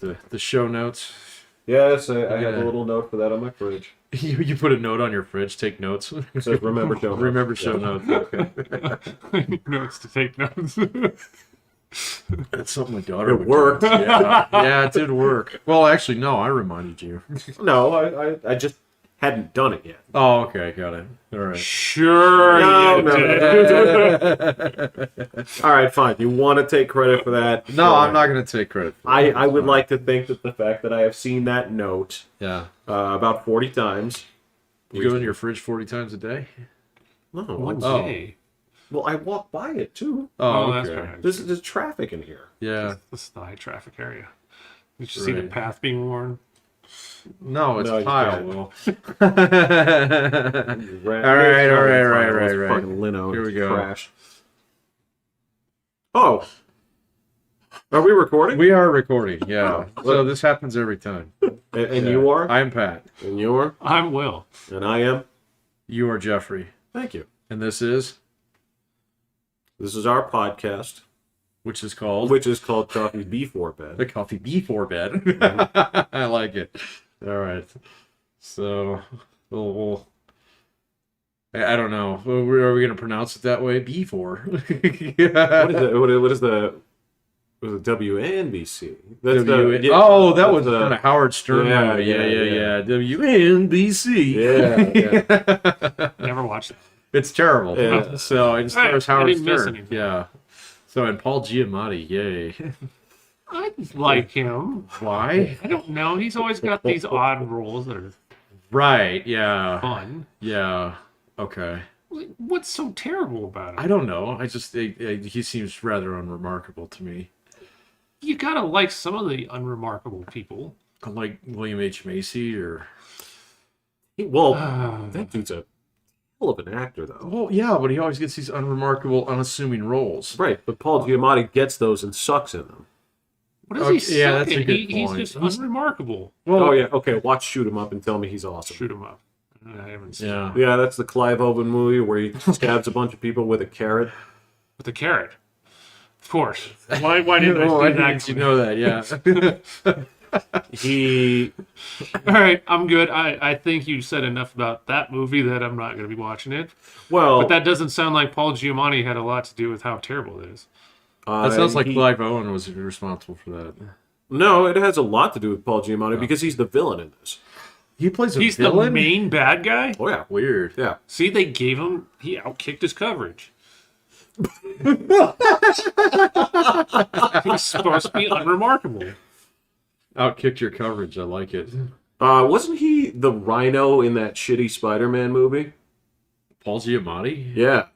at the show notes. Yes, I have a little note for that on my fridge. You put a note on your fridge. Take notes. It says remember show notes. Remember show notes. Okay. Notes to take notes. That's something my daughter would worked. do. Yeah, it did work. Well, actually, no, I reminded you. No, I just hadn't done it yet. Oh, okay, got it. All right. Sure. All right, fine. You want to take credit for that? No, I'm not going to take credit for that. I would like to think that the fact that I have seen that note about 40 times. You go in your fridge 40 times a day? No. One Oh. day. Well, I walk by it, too. Oh, that's okay. right. There's traffic in here. Yeah. This is the high traffic area. Did you see the path being worn? No, it's tile, Will. All right. Fucking lino. Here we go. Trash. Oh. Are we recording? We are recording, yeah. So this happens every time. And you are? I'm Pat. And you are? I'm Will. And I am? You are Jeffrey. Thank you. And this is? This is our podcast. Which is called Coffee Before Bed. The Coffee Before Bed. I like it. All right. So, we'll I don't know. Are we going to pronounce it that way? Before. What is the WNBC? That's that was kind of Howard Stern. Yeah. WNBC. Yeah. Never watched it. It's terrible. Yeah. So it stars Howard didn't miss Stern. anything. Yeah. So, and Paul Giamatti, yay. I like him. Why? I don't know. He's always got these odd roles that are Right, yeah. fun. Yeah, okay. What's so terrible about it? I don't know. I just, he seems rather unremarkable to me. You gotta like some of the unremarkable people. Like William H. Macy or... Well, that dude's a hell of an actor, though. Well, yeah, but he always gets these unremarkable, unassuming roles. Right, but Paul Giamatti gets those and sucks in them. What does he yeah, suck that's a at? good He's point. just unremarkable. Well, Oh, yeah, okay, watch Shoot 'Em Up and tell me he's awesome. Shoot him up. I haven't seen yeah. it. Yeah, that's the Clive Owen movie where he stabs a bunch of people with a carrot. With the carrot. Of course. Why didn't I Why see that? didn't you know that? Yeah. All right, I'm good. I think you said enough about that movie that I'm not going to be watching it. Well, But that doesn't sound like Paul Giamatti had a lot to do with how terrible it is. That sounds like Clive Owen was responsible for that. No, it has a lot to do with Paul Giamatti because he's the villain in this. He plays a He's villain? the main bad guy? Oh, yeah. Weird. Yeah. See, they gave him... He outkicked his coverage. He's supposed to be unremarkable. Outkicked your coverage. I like it. Wasn't he the Rhino in that shitty Spider-Man movie? Paul Giamatti? Yeah.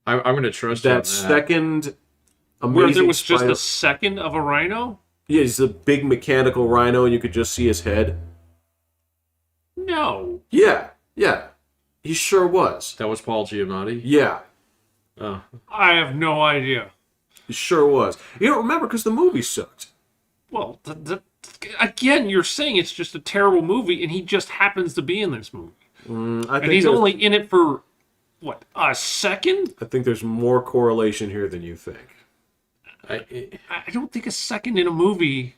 I'm going to trust you on That second amazing Where there was just Spider- a second of a rhino? Yeah, he's a big mechanical rhino and you could just see his head. No. Yeah. He sure was. That was Paul Giamatti? Yeah. Oh. I have no idea. He sure was. You don't remember because the movie sucked. Well, again, you're saying it's just a terrible movie, and he just happens to be in this movie. And he's only in it for, what, a second? I think there's more correlation here than you think. I don't think a second in a movie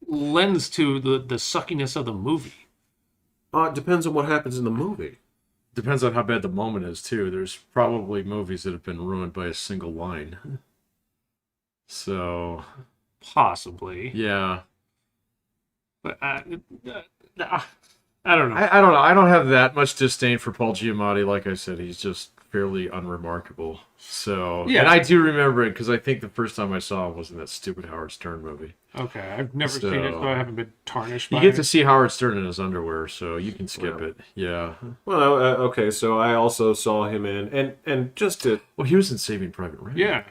lends to the suckiness of the movie. It depends on what happens in the movie. Depends on how bad the moment is, too. There's probably movies that have been ruined by a single line. So... Possibly. Yeah. But I don't know. I don't know. I don't have that much disdain for Paul Giamatti. Like I said, he's just fairly unremarkable. So, yeah. And I do remember it because I think the first time I saw him was in that stupid Howard Stern movie. Okay, I've never seen it, so I haven't been tarnished by You get it. to see Howard Stern in his underwear, so you can skip it. Yeah. Well, okay, so I also saw him in, and just to... Well, he was in Saving Private Ryan. Yeah.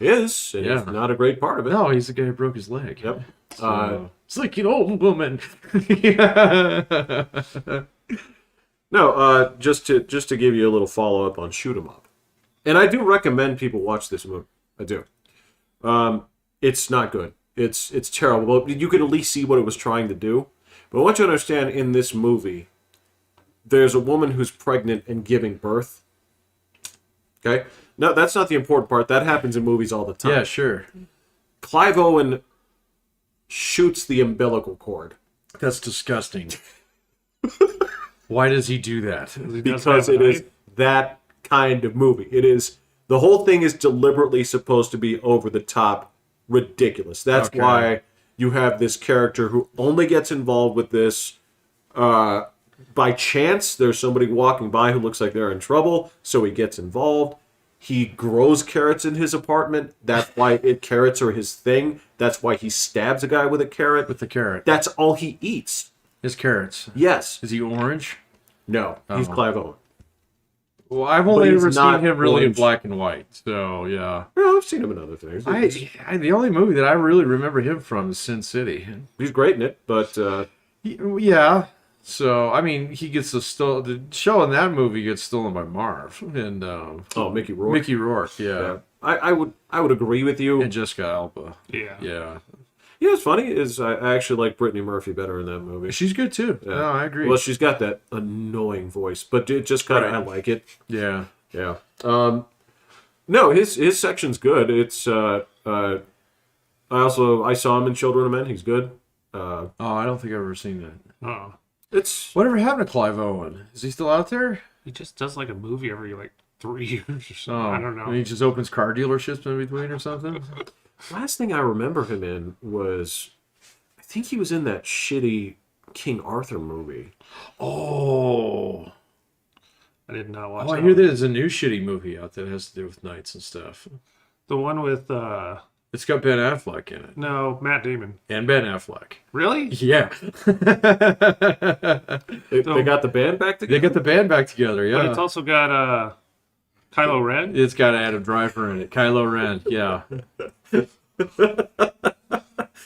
Is, and it's not a great part of it. No, he's the guy who broke his leg. Yep. So, it's like an old woman. No, just to give you a little follow-up on Shoot 'Em Up. And I do recommend people watch this movie. I do. It's not good. It's terrible. But you could at least see what it was trying to do. But I want you to understand, in this movie, there's a woman who's pregnant and giving birth. Okay? No, that's not the important part. That happens in movies all the time. Yeah, sure. Clive Owen shoots the umbilical cord. That's disgusting. Why does he do that? Because it is that kind of movie. It is, the whole thing is deliberately supposed to be over the top, ridiculous. That's why you have this character who only gets involved with this by chance. There's somebody walking by who looks like they're in trouble, so he gets involved. He grows carrots in his apartment. That's why carrots are his thing. That's why he stabs a guy with a carrot. With the carrot. That's all he eats. His carrots. Yes. Is he orange? No, he's Clive Owen. Well, I've only ever seen him really in orange. black and white. So, yeah. Well, I've seen him in other things. The only movie that I really remember him from is Sin City. He's great in it, but... Yeah. So, I mean, he gets the show in that movie gets stolen by Marv. And, Mickey Rourke. Mickey Rourke, yeah. I would agree with you. And Jessica Alba. Yeah. Yeah. You know what's funny is I actually like Brittany Murphy better in that movie. She's good, too. Yeah. No, I agree. Well, she's got that annoying voice, but it just kind of, I like it. Yeah. Yeah. No, his section's good. It's, I saw him in Children of Men. He's good. I don't think I've ever seen that. Oh. It's... Whatever happened to Clive Owen? Is he still out there? He just does like a movie every like 3 years or something. Oh, I don't know. And he just opens car dealerships in between or something? Last thing I remember him in was, I think he was in that shitty King Arthur movie. Oh. I did not watch Oh, I that hear one. there's a new shitty movie out that has to do with knights and stuff. The one with, It's got Ben Affleck in it. no, Matt Damon. And Ben Affleck. Really? Yeah. They got the band back together? They got the band back together, yeah. But it's also got, Kylo Ren. It's got Adam Driver in it. Kylo Ren, yeah.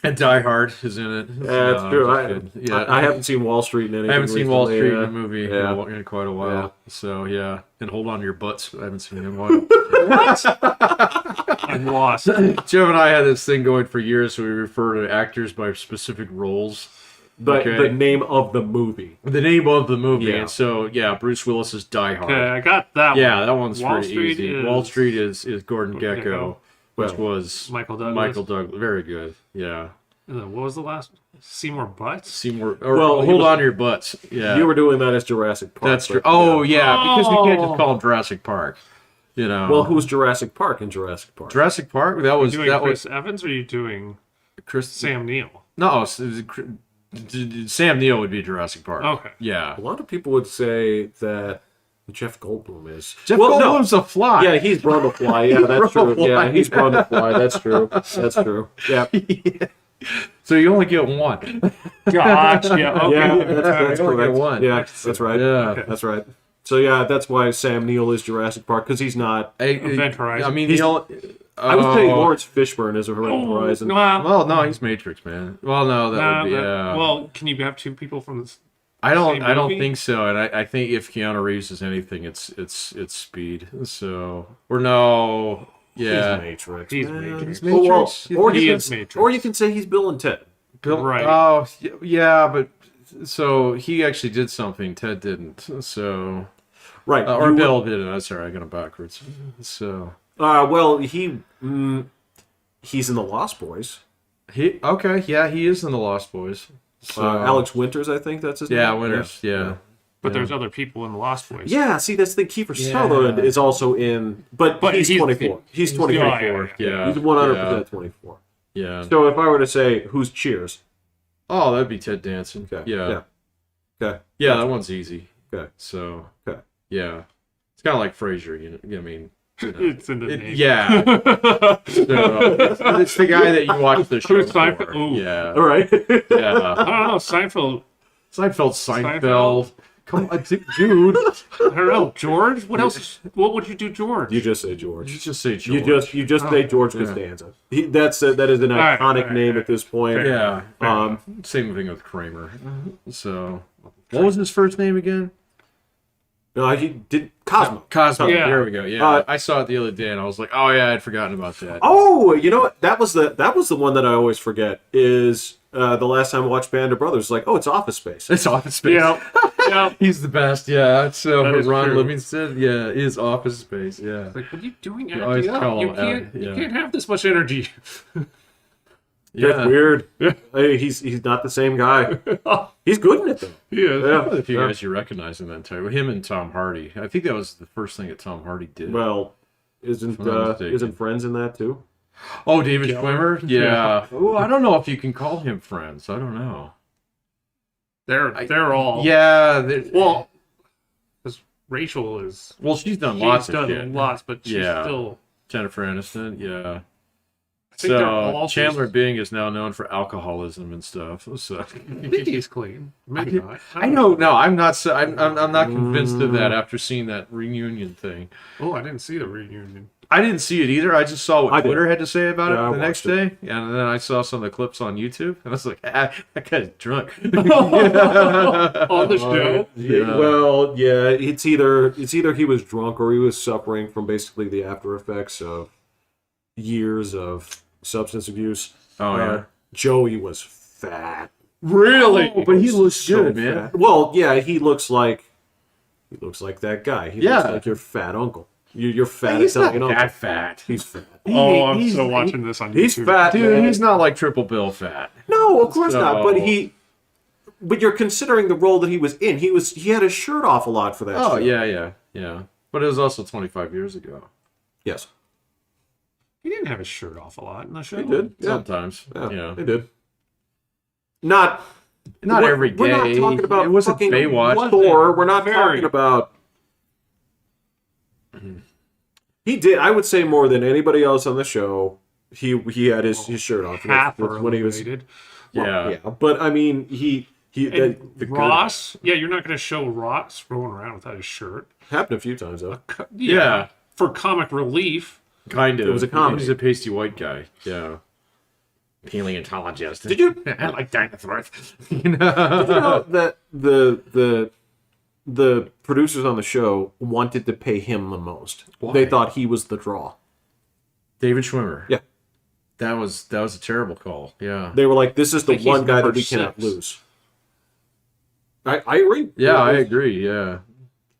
And Die Hard is in it. Yeah, that's true. Yeah. I haven't seen Wall Street in anything. I haven't seen Wall recently, Street in a movie in quite a while. Yeah. So, yeah. And Hold On to Your Butts. I haven't seen it in a while. I'm lost. Joe and I had this thing going for years, so we refer to actors by specific roles. The name of the movie. The name of the movie. Yeah. And so, Bruce Willis is Die Hard. Okay, I got that one. Yeah, that one's Wall pretty Street easy. is- Wall Street is Gordon Gekko, which Well, was Michael Douglas. Michael Douglas. Very good. Yeah. And then what was the last? Seymour Butts? Seymour. Or Well, he Hold was- On to Your Butts. Yeah. You were doing that as Jurassic Park. That's true. but, Oh, yeah. Because we can't Oh. just call him Jurassic Park. You know. Well, who's Jurassic Park in Jurassic Park? Jurassic Park? That Are you was doing Chris Evans or are you doing Chris. Sam Neill? No, Sam Neill would be Jurassic Park. Okay. Yeah. A lot of people would say that Jeff Goldblum is. Jeff Well, no. Goldblum's a fly. Yeah, he's Brundlefly. Yeah, that's true. Brundlefly, Yeah, he's yeah. Brundlefly. That's true. That's true. Yeah. So you only get one. Gotcha. Okay. Yeah, that's You only get correct. one. Yeah, that's right. Yeah. That's right. So yeah, that's why Sam Neill is Jurassic Park, because he's not. Event Horizon. I mean, He's- the only, I would say oh, Lawrence Fishburne is a Horizon. Well, no, he's Matrix, man. Well, no, that would be. Well, can you have two people from this? I don't same movie? think so. And I think if Keanu Reeves is anything, it's Speed. So or no, yeah, He's Matrix. He's man. Matrix. He's Well, Matrix. or He you is can, Matrix. or you can say he's Bill and Ted. Bill, Right. Oh, yeah, but so he actually did something. Ted didn't. So Right. or You- Bill didn't. I'm sorry, I got it backwards. So Well, he's in the Lost Boys. he is in the Lost Boys. So, Alex Winters, I think that's his name. Yeah, Winters. Yeah. But there's other people in the Lost Boys. Yeah, see, that's the thing. Kiefer Yeah. Sutherland is also in, but he's 24. He's 24. Yeah. He's 100% 24. Yeah. So if I were to say, who's Cheers? Oh, that'd be Ted Danson. Okay. Yeah. Okay. Yeah, that one's easy. Okay. So. Okay. Yeah. It's kind of like Frasier. I mean. You know. It's in the name. Yeah. So, it's the guy that you watch the show Who's Seinfeld? for. Ooh. Yeah. All right. Yeah. I don't know. Seinfeld. Seinfeld. Come on, dude. I don't know. George? What else? What would you do, George? You just say George. You just say George. You just say George yeah. Costanza. That is an right, iconic right, name right. at this point. Yeah. Same thing with Kramer. So, what was his first name again? No, he did Cosmo. Cosmo. Yeah. There we go. Yeah. I saw it the other day and I was like, oh yeah, I'd forgotten about that. Oh, you know what? That was the one that I always forget. Is the last time I watched Band of Brothers? Like, oh, it's Office Space. It's Office Space. Yeah. Yeah. He's the best. Yeah. So That is Ron true. Livingston. Yeah, is Office Space. Yeah. Like, what are you doing? always Acting up? call You him can't. out, You yeah. can't have this much energy. It's weird. Hey, he's not the same guy. He's good in it though. Yeah. If you guys you recognize him that time, him and Tom Hardy. I think that was the first thing that Tom Hardy did. Well, isn't Friends in that too? Oh, David Schwimmer? Yeah. Oh, I don't know if you can call him friends. I don't know. They're all. Yeah. Well, because Rachel is. Well, she's done lots of shit. Lots, but she's still. Jennifer Aniston, yeah. I think they're all Chandler Bing is now known for alcoholism and stuff. So I think he's clean. Maybe not. I don't know. I'm not. I'm not convinced of that after seeing that reunion thing. Oh, I didn't see the reunion. I didn't see it either. I just saw what Twitter had to say about it the next day, and then I saw some of the clips on YouTube, and I was like, that guy's drunk On the show. Yeah. Well, yeah, it's either he was drunk or he was suffering from basically the after effects of years of substance abuse. Oh yeah. Joey was fat. Really? Oh, but he looks so good, man. Fat. Well, yeah, he looks like that guy. He looks like your fat uncle. You're fat. He's not uncle. that fat. He's fat. I'm still watching this on YouTube. He's fat, dude. man. He's not like Triple Bill fat. No, of course not. But you're considering the role that he was in. He had his shirt off a lot for that. Oh show. yeah. But it was also 25 years ago. Yes. He didn't have his shirt off a lot in the show. He did. Yeah. Sometimes. Yeah. He did. Not every day. We're not talking about it wasn't fucking Baywatch. Thor. We're not talking about. He did. I would say more than anybody else on the show. He had his shirt off. Half when he was. Yeah. But I mean, the Ross. Yeah, you're not going to show Ross rolling around without his shirt. Happened a few times though. Yeah. For comic relief. Kind of. It was a comedy. He's a pasty white guy. Yeah. Paleontologist. Did you? I like dinosaurs. Did you know that the producers on the show wanted to pay him the most? Why? They thought he was the draw. David Schwimmer. Yeah. That was a terrible call. Yeah. They were like, this is the I think one he's guy that number we cannot 6. lose. I agree. Yeah, I agree. Yeah.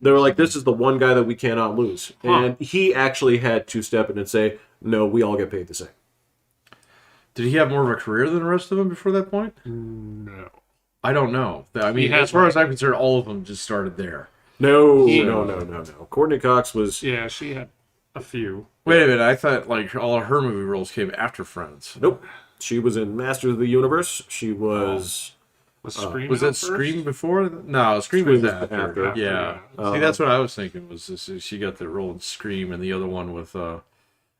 They were like, this is the one guy that we cannot lose. Huh. And he actually had to step in and say, no, we all get paid the same. Did he have more of a career than the rest of them before that point? No. I don't know. I mean, as far as I'm concerned, all of them just started there. No. Courtney Cox was... Yeah, she had a few. Wait a minute. I thought like all of her movie roles came after Friends. Nope. She was in Masters of the Universe. She was... Was Scream Was out that first? Scream before? No, Scream was after. Yeah. Yeah. See, that's what I was thinking. Was this, she got the role in Scream, and the other one with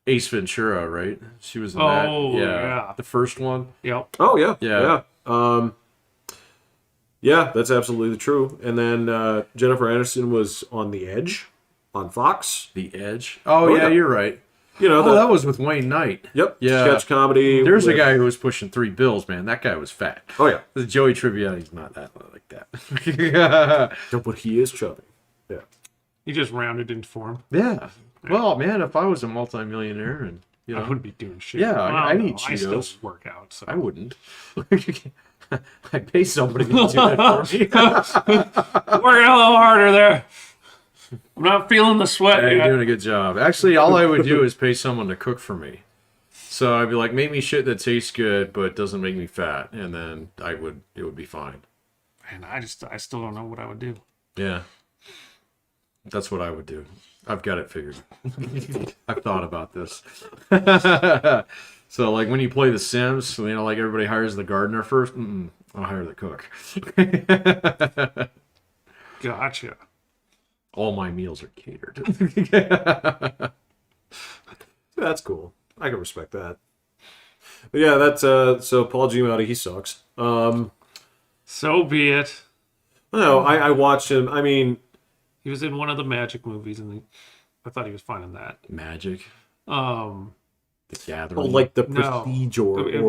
Ace Ventura, right? She was in that. Yeah. The first one. Yep. Oh, yeah. Yeah. Yeah, that's absolutely true. And then Jennifer Aniston was on The Edge on Fox. The Edge. Oh yeah, you're right. You know, that was with Wayne Knight. Yep. Yeah. Sketch comedy. There's a guy who was pushing $3 bills, man. That guy was fat. Oh yeah. The Joey Tribbiani's not that like that. No, but he is chubby. Yeah. He just rounded into form. Yeah. Well, man, if I was a multimillionaire and I wouldn't be doing shit. Yeah, Well, I no, need I still Cheetos. work out. So. I wouldn't. I'd pay somebody to do that for me. Work a little harder there. I'm not feeling the sweat. Hey, yet. you're doing a good job. Actually, all I would do is pay someone to cook for me. So I'd be like, make me shit that tastes good but doesn't make me fat, and then it would be fine. And I still don't know what I would do. Yeah. That's what I would do. I've got it figured. I've thought about this. So, like, when you play The Sims, you know, like, everybody hires the gardener first. I'll hire the cook. Gotcha. All my meals are catered. That's cool. I can respect that. But yeah, that's so Paul Giamatti, he sucks. So be it. No, I watched him. I mean, He was in one of the Magic movies, and I thought he was fine in that. Magic. Um, The Gathering. like the No. Prestige it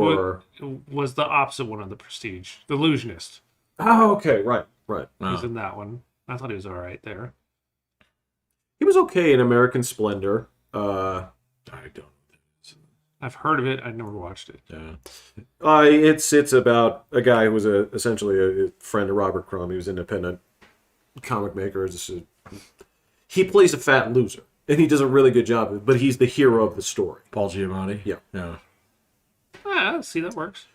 was the opposite one of the Prestige, The Illusionist. Oh, okay, right. He's in that one. I thought he was all right there. He was okay in American Splendor. I don't. I've heard of it. I never watched it. Yeah. It's about a guy who was essentially a friend of Robert Crumb. He was an independent comic maker. He plays a fat loser, and he does a really good job of it, but he's the hero of the story. Paul Giamatti. Yeah. Yeah. See, that works.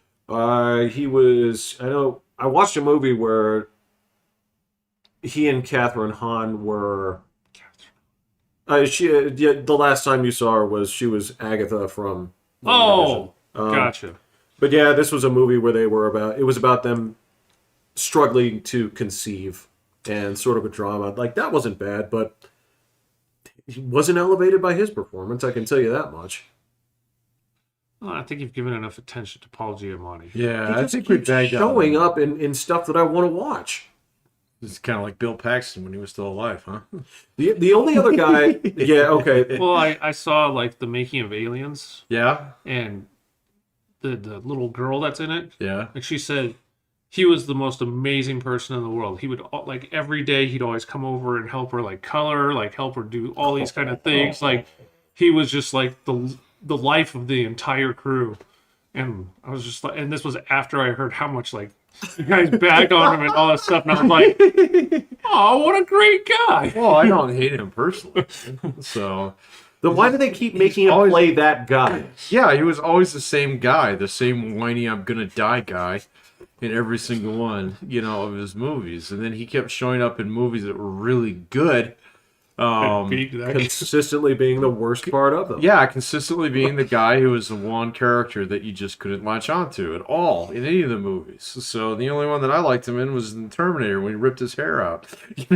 He was. I know. I watched a movie where he and Catherine Hahn were. The last time you saw her she was Agatha from. Gotcha. But yeah, this was a movie where it was about them struggling to conceive and sort of a drama. Like, that wasn't bad, but he wasn't elevated by his performance, I can tell you that much. Well, I think you've given enough attention to Paul Giamatti. Yeah, I think he's showing up in stuff that I want to watch. It's kind of like Bill Paxton when he was still alive, huh? The only other guy... yeah, okay. Well, I saw, like, the making of Aliens. Yeah? And the little girl that's in it. Yeah. Like, she said he was the most amazing person in the world. He would, like, every day he'd always come over and help her, like, color, like, help her do all these kind of things. Like, he was just, like, the life of the entire crew. And I was just like... And this was after I heard how much, like, you guys bagged on him and all that stuff. And I was like, oh, what a great guy. Well, I don't hate him personally. So... Then why do they keep making him play that guy? Yeah, he was always the same guy, the same whiny "I'm gonna die" guy in every single one, of his movies. And then he kept showing up in movies that were really good. Consistently being the worst part of them. Yeah, consistently being the guy who was the one character that you just couldn't latch onto at all in any of the movies. So the only one that I liked him in was in Terminator when he ripped his hair out.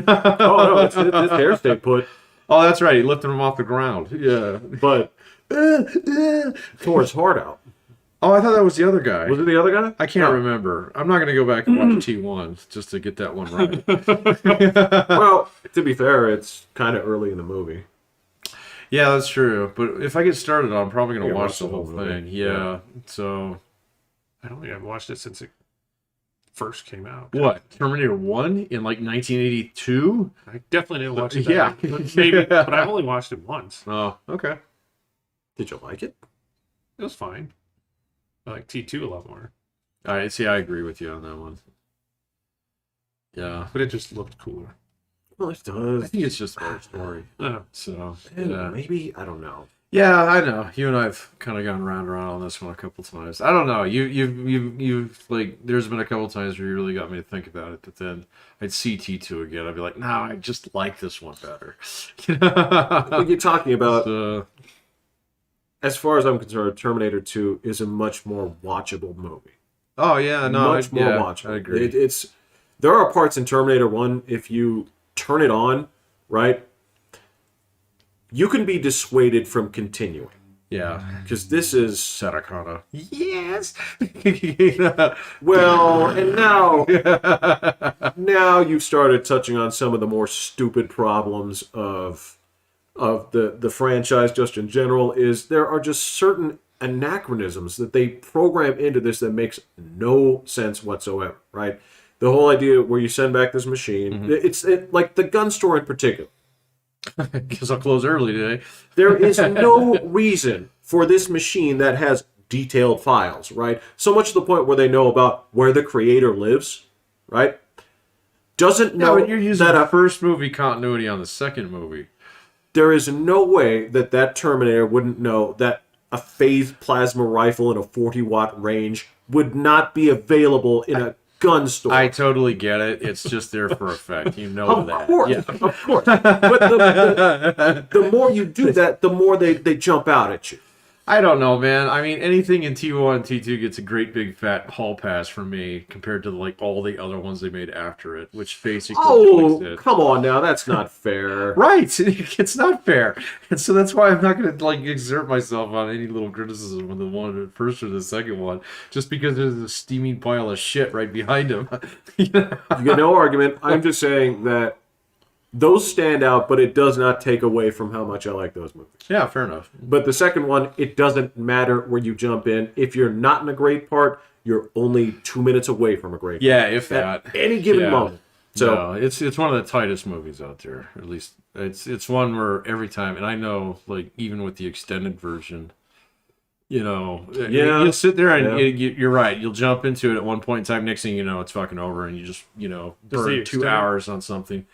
Oh, no, his hair stayed put. Oh, that's right. He lifted him off the ground. Yeah. But tore his heart out. Oh, I thought that was the other guy. Was it the other guy? I can't remember. I'm not going to go back and watch T1 just to get that one right. Well, to be fair, it's kind of early in the movie. Yeah, that's true. But if I get started, I'm probably going to watch the whole thing. Yeah. So. I don't think I've watched it since it first came out. What? Terminator 1 in like 1982? I definitely didn't watch it. Yeah. Maybe, but I've only watched it once. Oh, okay. Did you like it? It was fine. I like T2 a lot more. I agree with you on that one. Yeah. But it just looked cooler. Well, it does. I think it's just a better story. Oh. So, yeah. Maybe, I don't know. Yeah, I know. You and I've kind of gone round and round on this one a couple times. I don't know. You've like, there's been a couple times where you really got me to think about it, but then I'd see T2 again. I'd be like, no, I just like this one better. What you're talking about, as far as I'm concerned, Terminator 2 is a much more watchable movie. Oh, yeah, no. Much more watchable. I agree. There are parts in Terminator 1, if you turn it on, right, you can be dissuaded from continuing. Yeah. Because this is... Saracana. Yes! Well, and now you've started touching on some of the more stupid problems of the franchise just in general. Is there are just certain anachronisms that they program into this that makes no sense whatsoever, right? The whole idea where you send back this machine, it's like the gun store in particular. Because I'll close early today. There is no reason for this machine that has detailed files, right? So much to the point where they know about where the creator lives, right? Doesn't know you're using that a first movie continuity on the second movie. There is no way that Terminator wouldn't know that a phased plasma rifle in a 40-watt range would not be available in a gun store. I totally get it. It's just there for effect. You know that. Of course. But the more you do that, the more they jump out at you. I don't know, man. I mean, anything in T1, T2 gets a great big fat hall pass from me compared to like all the other ones they made after it, which basically come on now, that's not fair. Right, it's not fair, and so that's why I'm not going to like exert myself on any little criticism of the one first or the second one, just because there's a steaming pile of shit right behind him. You get no argument. I'm just saying that those stand out, but it does not take away from how much I like those movies. Yeah, fair enough. But the second one, it doesn't matter where you jump in. If you're not in a great part, you're only 2 minutes away from a great part. Yeah, if that. At any given moment. So no, it's one of the tightest movies out there. At least it's one where every time, and I know, like even with the extended version, you'll sit there and you're right. You'll jump into it at one point in time. Next thing you know, it's fucking over, and you just burn 2 hours on something.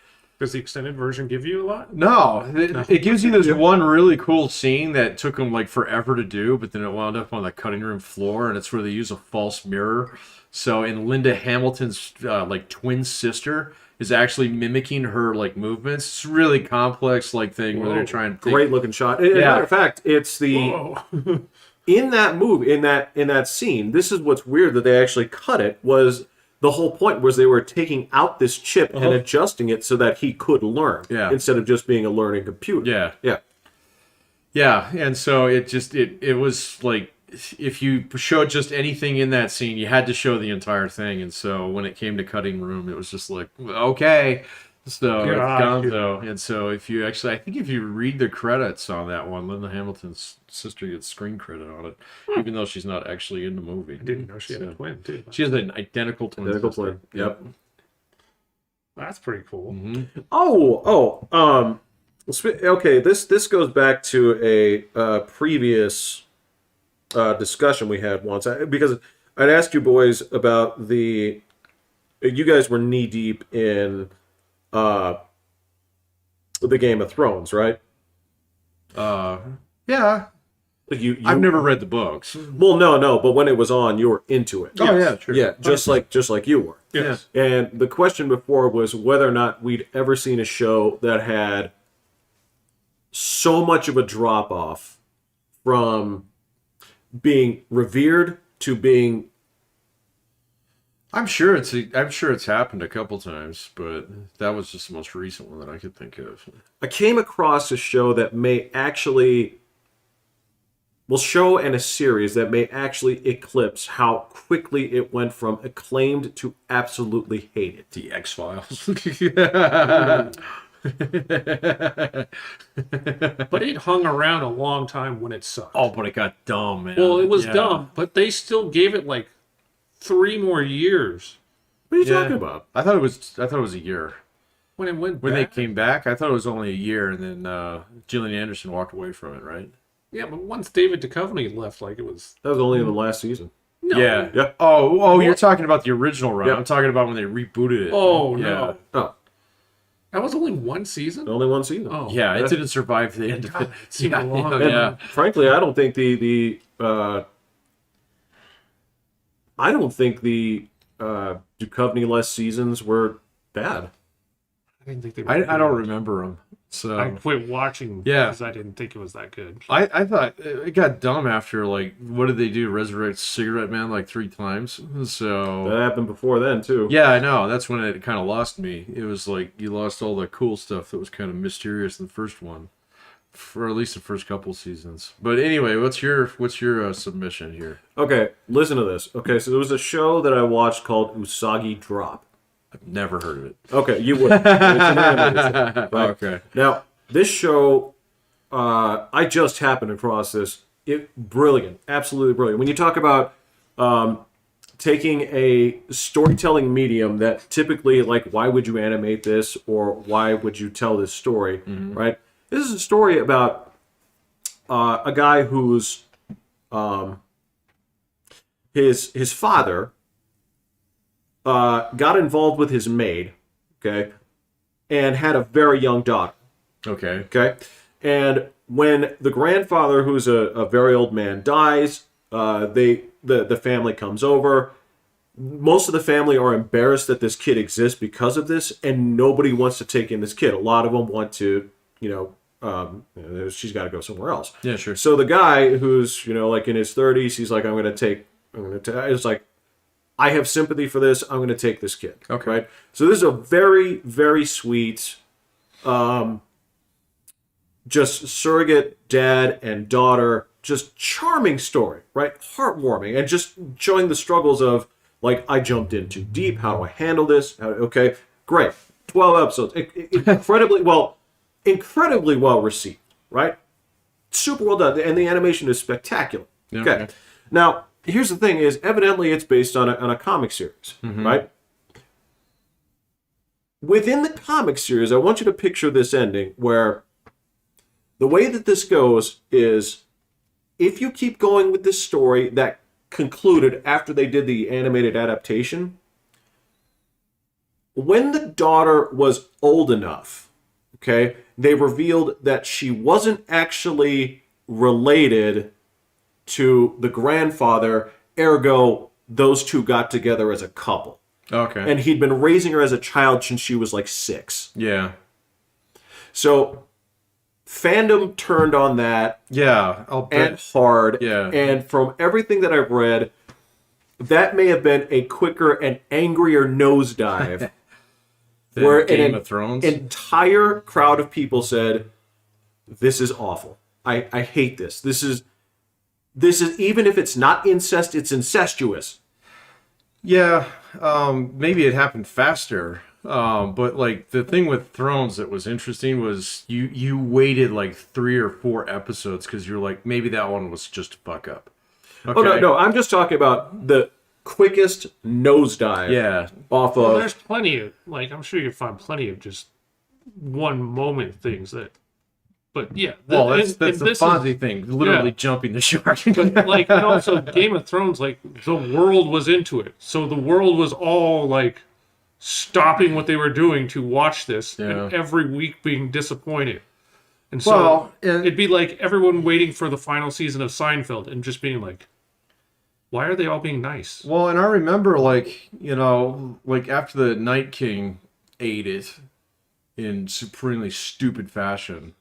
Does the extended version give you a lot? No, it gives you this one really cool scene that took them like forever to do, but then it wound up on the cutting room floor, and it's where they use a false mirror. So, in Linda Hamilton's like twin sister is actually mimicking her like movements. It's a really complex like thing where they're trying to Great looking shot. As a matter of fact, it's the Whoa. in that movie, in that scene. This is what's weird that they actually cut it. Was the whole point was they were taking out this chip and adjusting it so that he could learn, instead of just being a learning computer. Yeah, and so it was like if you showed just anything in that scene, you had to show the entire thing. And so when it came to cutting room, it was just like, okay, so it's Gonzo. And so if you actually, I think if you read the credits on that one, Linda Hamilton's sister gets screen credit on it, even though she's not actually in the movie. I didn't know she had a twin too. She has an identical twin. Yep. That's pretty cool. Mm-hmm. Okay. This goes back to a previous discussion we had once, because I'd asked you boys about you guys were knee deep in the Game of Thrones, right? Yeah. I've never read the books. Well, no, but when it was on, you were into it. Oh yeah, sure. Yeah, just like you were. Yes. And the question before was whether or not we'd ever seen a show that had so much of a drop off from being revered to being. I'm sure it's happened a couple times, but that was just the most recent one that I could think of. I came across a show that may actually. Well, show and a series that may actually eclipse how quickly it went from acclaimed to absolutely hated. The X-Files. But it hung around a long time when it sucked. Oh, but it got dumb, man. Well, it was dumb, but they still gave it like 3 more years. What are you talking about? I thought it was a year. When it went When back. they came back, I thought it was only a year, and then Gillian Anderson walked away from it, right? Yeah, but once David Duchovny left, like it was. That was only in the last season. No. Yeah. Oh, you're talking about the original run. Yeah. I'm talking about when they rebooted it. Oh, yeah. no. Oh, That was only 1 season? only one season. Oh. Yeah, it didn't survive the end of it. It seemed long. And frankly, I don't think the Duchovny-less seasons were bad. I didn't think they were I don't remember them. So I quit watching because I didn't think it was that good. I thought it got dumb after, like, what did they do? Resurrect Cigarette Man like 3 times? So That happened before then too. yeah, I know. That's when it kind of lost me. It was like you lost all the cool stuff that was kind of mysterious in the first one, for at least the first couple seasons. But anyway, what's your submission here? Okay, listen to this. Okay, so there was a show that I watched called Usagi Drop. I've never heard of it. Okay, you would. It's an animated show, right? Okay. Now, this show, I just happened across this. Brilliant, absolutely brilliant. When you talk about taking a storytelling medium that typically, like, why would you animate this or why would you tell this story, right? This is a story about a guy who's his father got involved with his maid, okay, and had a very young daughter. Okay. And when the grandfather, who's a very old man, dies, the family comes over. Most of the family are embarrassed that this kid exists because of this, and nobody wants to take in this kid. A lot of them want to, she's got to go somewhere else. Yeah, sure. So the guy who's, like in his 30s, he's like, it's like, I have sympathy for this. I'm going to take this kid. Okay. Right. So this is a very, very sweet, just surrogate dad and daughter, just charming story, right? Heartwarming, and just showing the struggles of, like, I jumped in too deep. How do I handle this? Okay, great. 12 episodes, incredibly well received, right? Super well done, and the animation is spectacular. Yeah, okay. Now, here's the thing: is evidently it's based on a comic series, right? Within the comic series, I want you to picture this ending where the way that this goes is, if you keep going with this story that concluded after they did the animated adaptation, when the daughter was old enough, okay, they revealed that she wasn't actually related to the grandfather, ergo, those two got together as a couple. Okay. And he'd been raising her as a child since she was like 6. Yeah. So fandom turned on that Yeah. I'll bet. and hard. Yeah. And from everything that I've read, that may have been a quicker and angrier nosedive. Where Game of Thrones. Entire crowd of people said, "This is awful. I hate this. This is even if it's not incest, it's incestuous." Yeah, maybe it happened faster. But like the thing with Thrones that was interesting was you waited like 3 or 4 episodes because you're like, maybe that one was just a fuck up. Okay. Oh no, I'm just talking about the quickest nosedive. Yeah. Off Well, of. there's plenty of, like, I'm sure you can find plenty of just one moment things that, but yeah. Well, that's the this Fonzie thing, literally jumping the shark. But like, and also Game of Thrones, like the world was into it, so the world was all like stopping what they were doing to watch this, and every week being disappointed. And so it'd be like everyone waiting for the final season of Seinfeld and just being like, why are they all being nice? Well, and I remember, like, you know, like after the Night King ate it in supremely stupid fashion,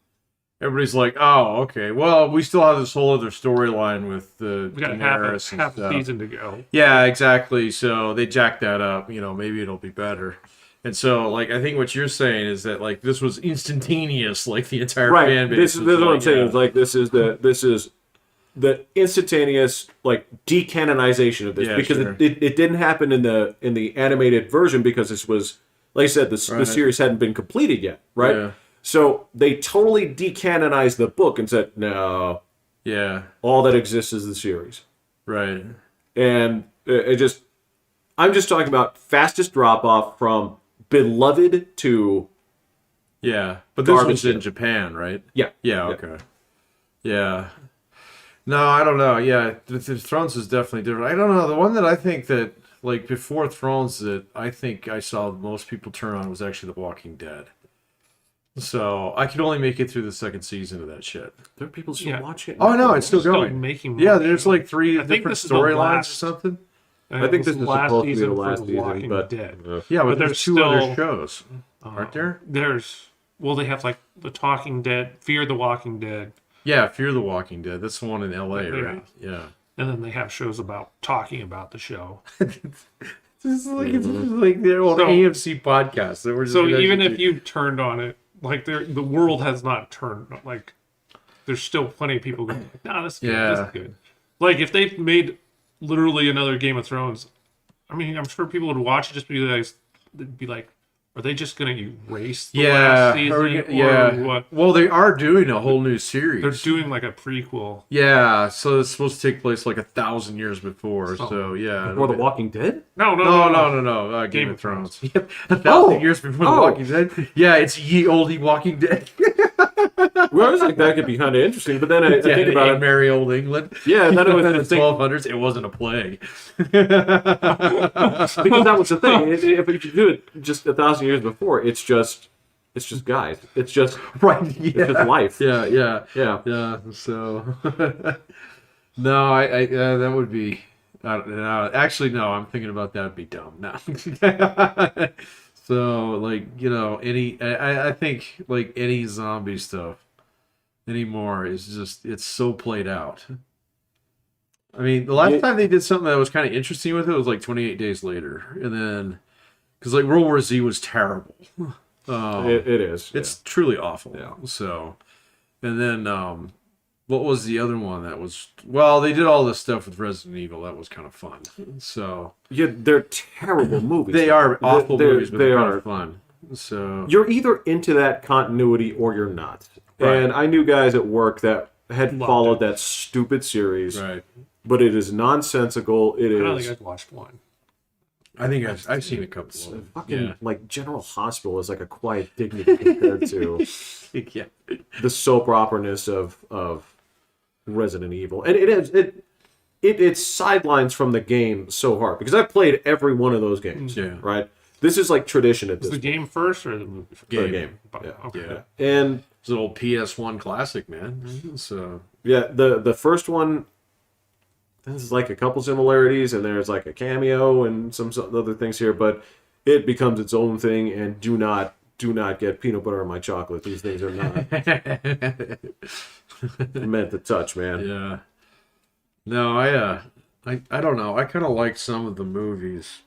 everybody's like, "Oh, okay. Well, we still have this whole other storyline with the We got Daenerys and half a stuff." season to go. Yeah, exactly. So they jacked that up. You know, maybe it'll be better. And so, like, I think what you're saying is that, like, this was instantaneous. Like the entire fan base. This is what I'm saying. It's like this is the instantaneous like decanonization of this because it didn't happen in the animated version because this was, like I said, the series hadn't been completed yet, right? Yeah. So they totally decanonized the book and said, no, all that exists is the series, Right. and I'm just talking about fastest drop off from beloved to Yeah. But this garbage was in bin. Japan, right? Yeah. Yeah, okay. Yeah. No, I don't know. Yeah, the Thrones is definitely different. I don't know. The one that I think that, like, before Thrones that I think I saw most people turn on was actually The Walking Dead. So I could only make it through the 2nd season of that shit. There are people still watching it. Oh, no, it's still going. Making Yeah, there's like 3 I think different this is the storylines or last- something. I think this is last supposed to be the season last for The season, Walking but Dead. Yeah, but But there's there's 2 other still- shows, aren't there? There's they have like The Talking Dead, Fear the Walking Dead, Yeah, Fear the Walking Dead. That's the one in L.A., Yeah. right? Yeah. and then they have shows about talking about the show. This is like their old So- AMC podcast. That we're just So gonna even actually if you turned on it, like the world has not turned. Like there's still plenty of people going, "Nah, this is good. This Yeah. is good." Like if they made literally another Game of Thrones, I mean, I'm sure people would watch it just because they'd be like, "Are they just going to erase the last season?" Or what? Well, they are doing a whole new series. They're doing like a prequel. Yeah, so it's supposed to take place like 1,000 years before. So yeah, before The Walking Dead? No. No. Game of Thrones. Yep, 1,000 years before The Walking Dead. Yeah, it's ye olde Walking Dead. Well, I was like, that could be kind of interesting, but then I think about it. Merry old England. Yeah, and then it was in the the thing, 1200s. It wasn't a plague. because that was the thing. If you do it just 1,000 years before, it's just guys. It's just Right. it's just life. Yeah. Yeah. So, no, I that would be. I don't know. Actually, no. I'm thinking about that would be dumb. No. So, like, you know, I think like any zombie stuff anymore is just it's so played out. I mean, the last time they did something that was kind of interesting with it was like 28 Days Later, and then because like World War Z was terrible. It is. It's truly awful. Yeah. So, and then what was the other one that was? Well, they did all this stuff with Resident Evil. That was kind of fun. So Yeah, they're terrible movies. they are awful movies, but they're kind are of fun. So You're either into that continuity or you're not. Right. And I knew guys at work that had Loved followed it. that stupid series, right. but it is nonsensical. It I don't is think I've watched one. I think I've seen a couple of them. fucking like General Hospital is like a quiet dignity compared to Yeah. the soap opera-ness of Resident Evil. And it sidelines from the game so hard because I've played every one of those games. Yeah. Right? This is like tradition at Is this the game first or the movie first? point. Game. Yeah. Okay. Yeah. And It's an old PS1 classic, man. So yeah, the first one, there's like a couple similarities, and there's like a cameo and some other things here, but it becomes its own thing. And do not get peanut butter on my chocolate. These things are not meant to touch, man. yeah. No, I don't know. I kind of liked some of the movies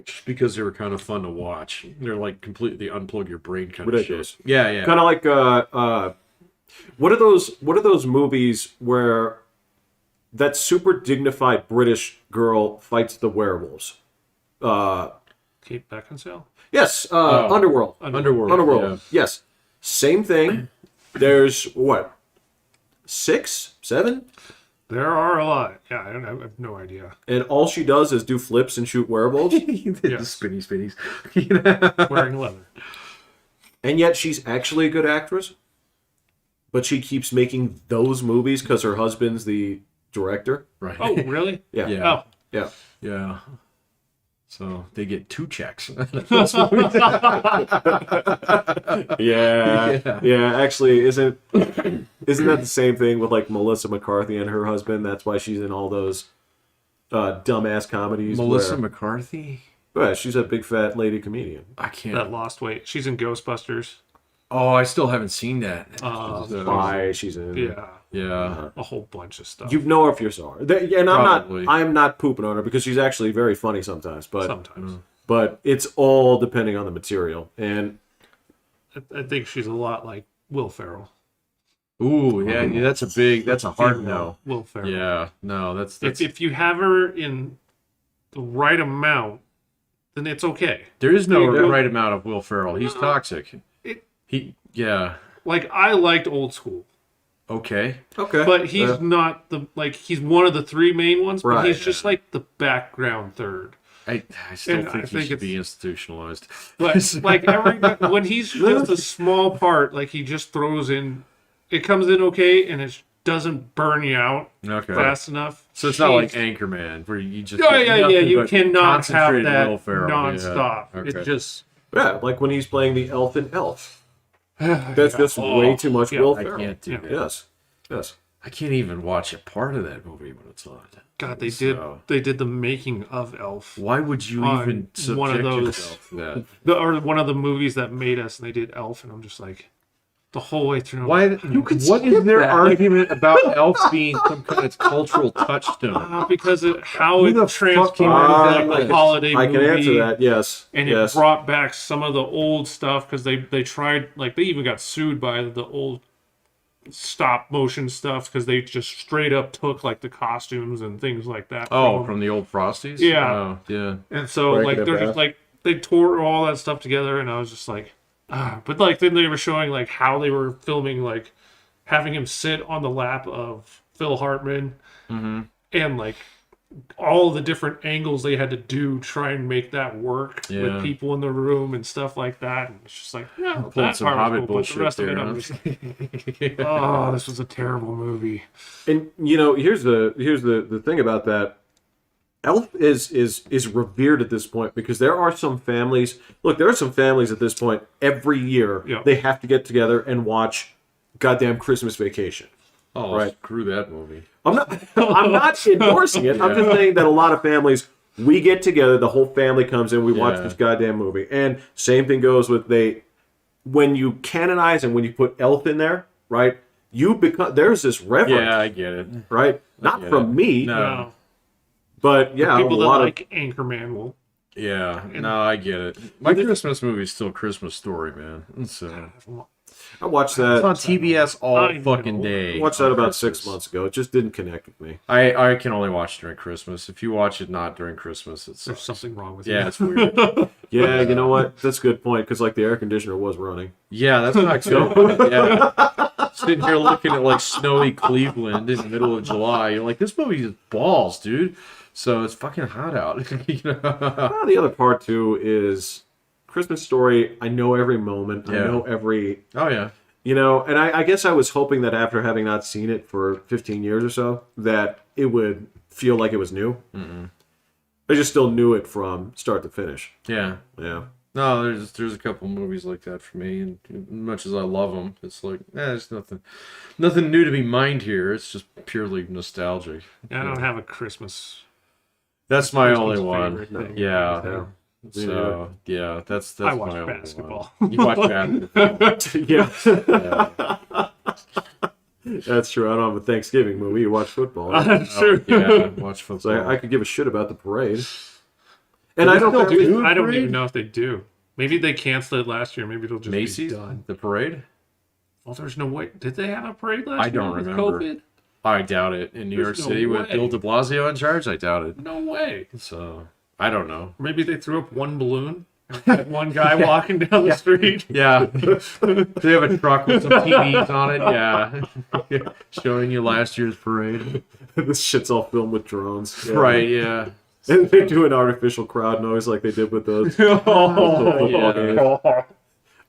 just because they were kind of fun to watch. They're like completely unplug your brain kind Ridiculous. of shit. Yeah, yeah. Kind of like what are those movies where that super dignified British girl fights the werewolves? Kate Beckinsale? Yes, Underworld. Underworld. Yeah. Yes, same thing. There's what, 6, 7, There are a lot. Yeah, I have no idea. and all she does is do flips and shoot werewolves, The spinnies. You know? Wearing leather. and yet she's actually a good actress. But she keeps making those movies because her husband's the director. Right. Oh, really? Yeah, Yeah. Oh, yeah. Yeah. So they get 2 checks. Yeah. Actually, isn't that the same thing with like Melissa McCarthy and her husband? That's why she's in all those dumbass comedies. Melissa where, McCarthy? yeah, she's a big fat lady comedian. I can't. that lost weight. She's in Ghostbusters. Oh, I still haven't seen that. Why she's in? Yeah. Yeah. A whole bunch of stuff. You know her if you saw her. And Probably. I'm not pooping on her because she's actually very funny sometimes. But Sometimes. but it's all depending on the material. And I think she's a lot like Will Ferrell. Ooh, yeah, that's a hard no. Will Ferrell. Yeah, no, that's If you have her in the right amount, then it's okay. there is no Yeah. right amount of Will Ferrell. He's toxic. Yeah. Like, I liked Old School, Okay. okay, but he's not he's one of the 3 main ones, but Right. he's just like the background third. I still And I think he think should it's- be institutionalized. But like when he's just a small part, like he just throws in, it comes in okay, and it doesn't burn you out Okay. fast enough. So it's not like Jeez. Anchorman where you just Oh get yeah. nothing You but cannot have concentrated that Will Ferrell. nonstop. Yeah. Okay. It just yeah, like when he's playing the elf in Elf. That's just way too much yeah, Will I Ferrell. can't do Yeah. that. Yes. I can't even watch a part of that movie when it's on. God, they So, did the making of Elf. Why would you On even subject one of those- yourself to that? Or one of the movies that made us, and they did Elf, and I'm just like, the whole way through. I'm Why? like, What is their argument about Elf being some kind of cultural touchstone? because how Who it the fuck transformed came up with into that? a holiday I movie. can answer that. Yes. And yes. it brought back some of the old stuff because they tried, like, they even got sued by the old stop motion stuff because they just straight up took like the costumes and things like that. Oh, from the old Frosties? Yeah. Oh, yeah. And so Breaking like it they're back. just like they tore all that stuff together, and I was just like, but like then they were showing like how they were filming, like having him sit on the lap of Phil Hartman, and like all the different angles they had to do try and make that work Yeah. with people in the room and stuff like that. And it's just like, yeah, Pulling that some part Hobbit was cool, but the rest bullshit of it, there, I'm huh? just like, oh, this was a terrible movie. And here's the thing about that. Elf is revered at this point because there are some families. Look, there are some families at this point. Every year Yeah. they have to get together and watch goddamn Christmas Vacation. Oh, Right. screw that movie. I'm not endorsing it. I'm just saying that a lot of families, we get together, the whole family comes in, we watch Yeah. this goddamn movie. And same thing goes with when you canonize and when you put Elf in there, right? There's this reverence, Yeah, I get it. right? Not get from it. me, No. but yeah, a People that lot like Anchorman will. Yeah, no, I get it. My Christmas movie is still Christmas Story, man. So I watched it's on that. TBS all I fucking know. day. I watched that on about Christmas. 6 months ago. It just didn't connect with me. I can only watch during Christmas. If you watch it not during Christmas, it's There's something wrong with yeah, you. it's weird. Yeah, you know what? That's a good point because like the air conditioner was running. Yeah, that's not good. Yeah, sitting here looking at like snowy Cleveland in the middle of July, you're like, this movie is balls, dude. So it's fucking hot out. You know? Well, the other part too is Christmas Story. I know every moment. I Yeah. know every. Oh yeah. And I guess I was hoping that after having not seen it for 15 years or so, that it would feel like it was new. I just still knew it from start to finish. Yeah. Yeah. No, there's a couple movies like that for me, and as much as I love them, it's like, there's nothing new to be mined here. It's just purely nostalgic. I don't have a Christmas. That's my Christmas only one. favorite thing. Yeah. So yeah, that's I my watch only basketball. one. You watch basketball. Yeah. That's true. I don't have a Thanksgiving movie. You watch football. That's true. Yeah, watch football. So I could give a shit about the parade. And I they don't still think do I don't parade? even know if they do. Maybe they canceled it last year. Maybe it'll just Macy's, be done. the parade. Well, there's no way. Did they have a parade last I year don't with remember. COVID? I doubt it. In New York There's no City with way. Bill De Blasio in charge, I doubt it. No way. So I don't know. Maybe they threw up one balloon and had one guy walking down the street. Yeah, they have a truck with some TVs on it. Yeah, showing you last year's parade. this shit's all filmed with drones. Yeah. Right? Yeah. And they do an artificial crowd noise like they did with those Oh, football yeah. games.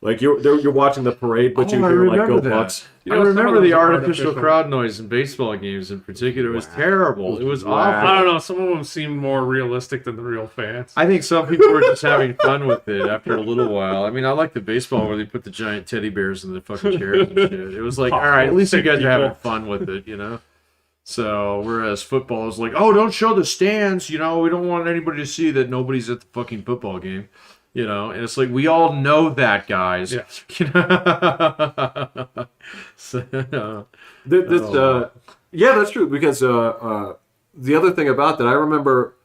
Like you're watching the parade, but you I hear like "Go remember that. Bucks." You I know, some remember of the those are artificial crowd noise in baseball games in particular. It was terrible. It was Wow. awful. I don't know. Some of them seem more realistic than the real fans. I think some people were just having fun with it after a little while. I mean, I like the baseball where they put the giant teddy bears in the fucking chairs and shit. It was like, all right, at least you guys are having fun with it, you know? So, whereas football is like, oh, don't show the stands, you know? We don't want anybody to see that nobody's at the fucking football game, you know? And it's like, we all know that, guys. Yeah. You know? So, Yeah, that's true. Because the other thing about that, I remember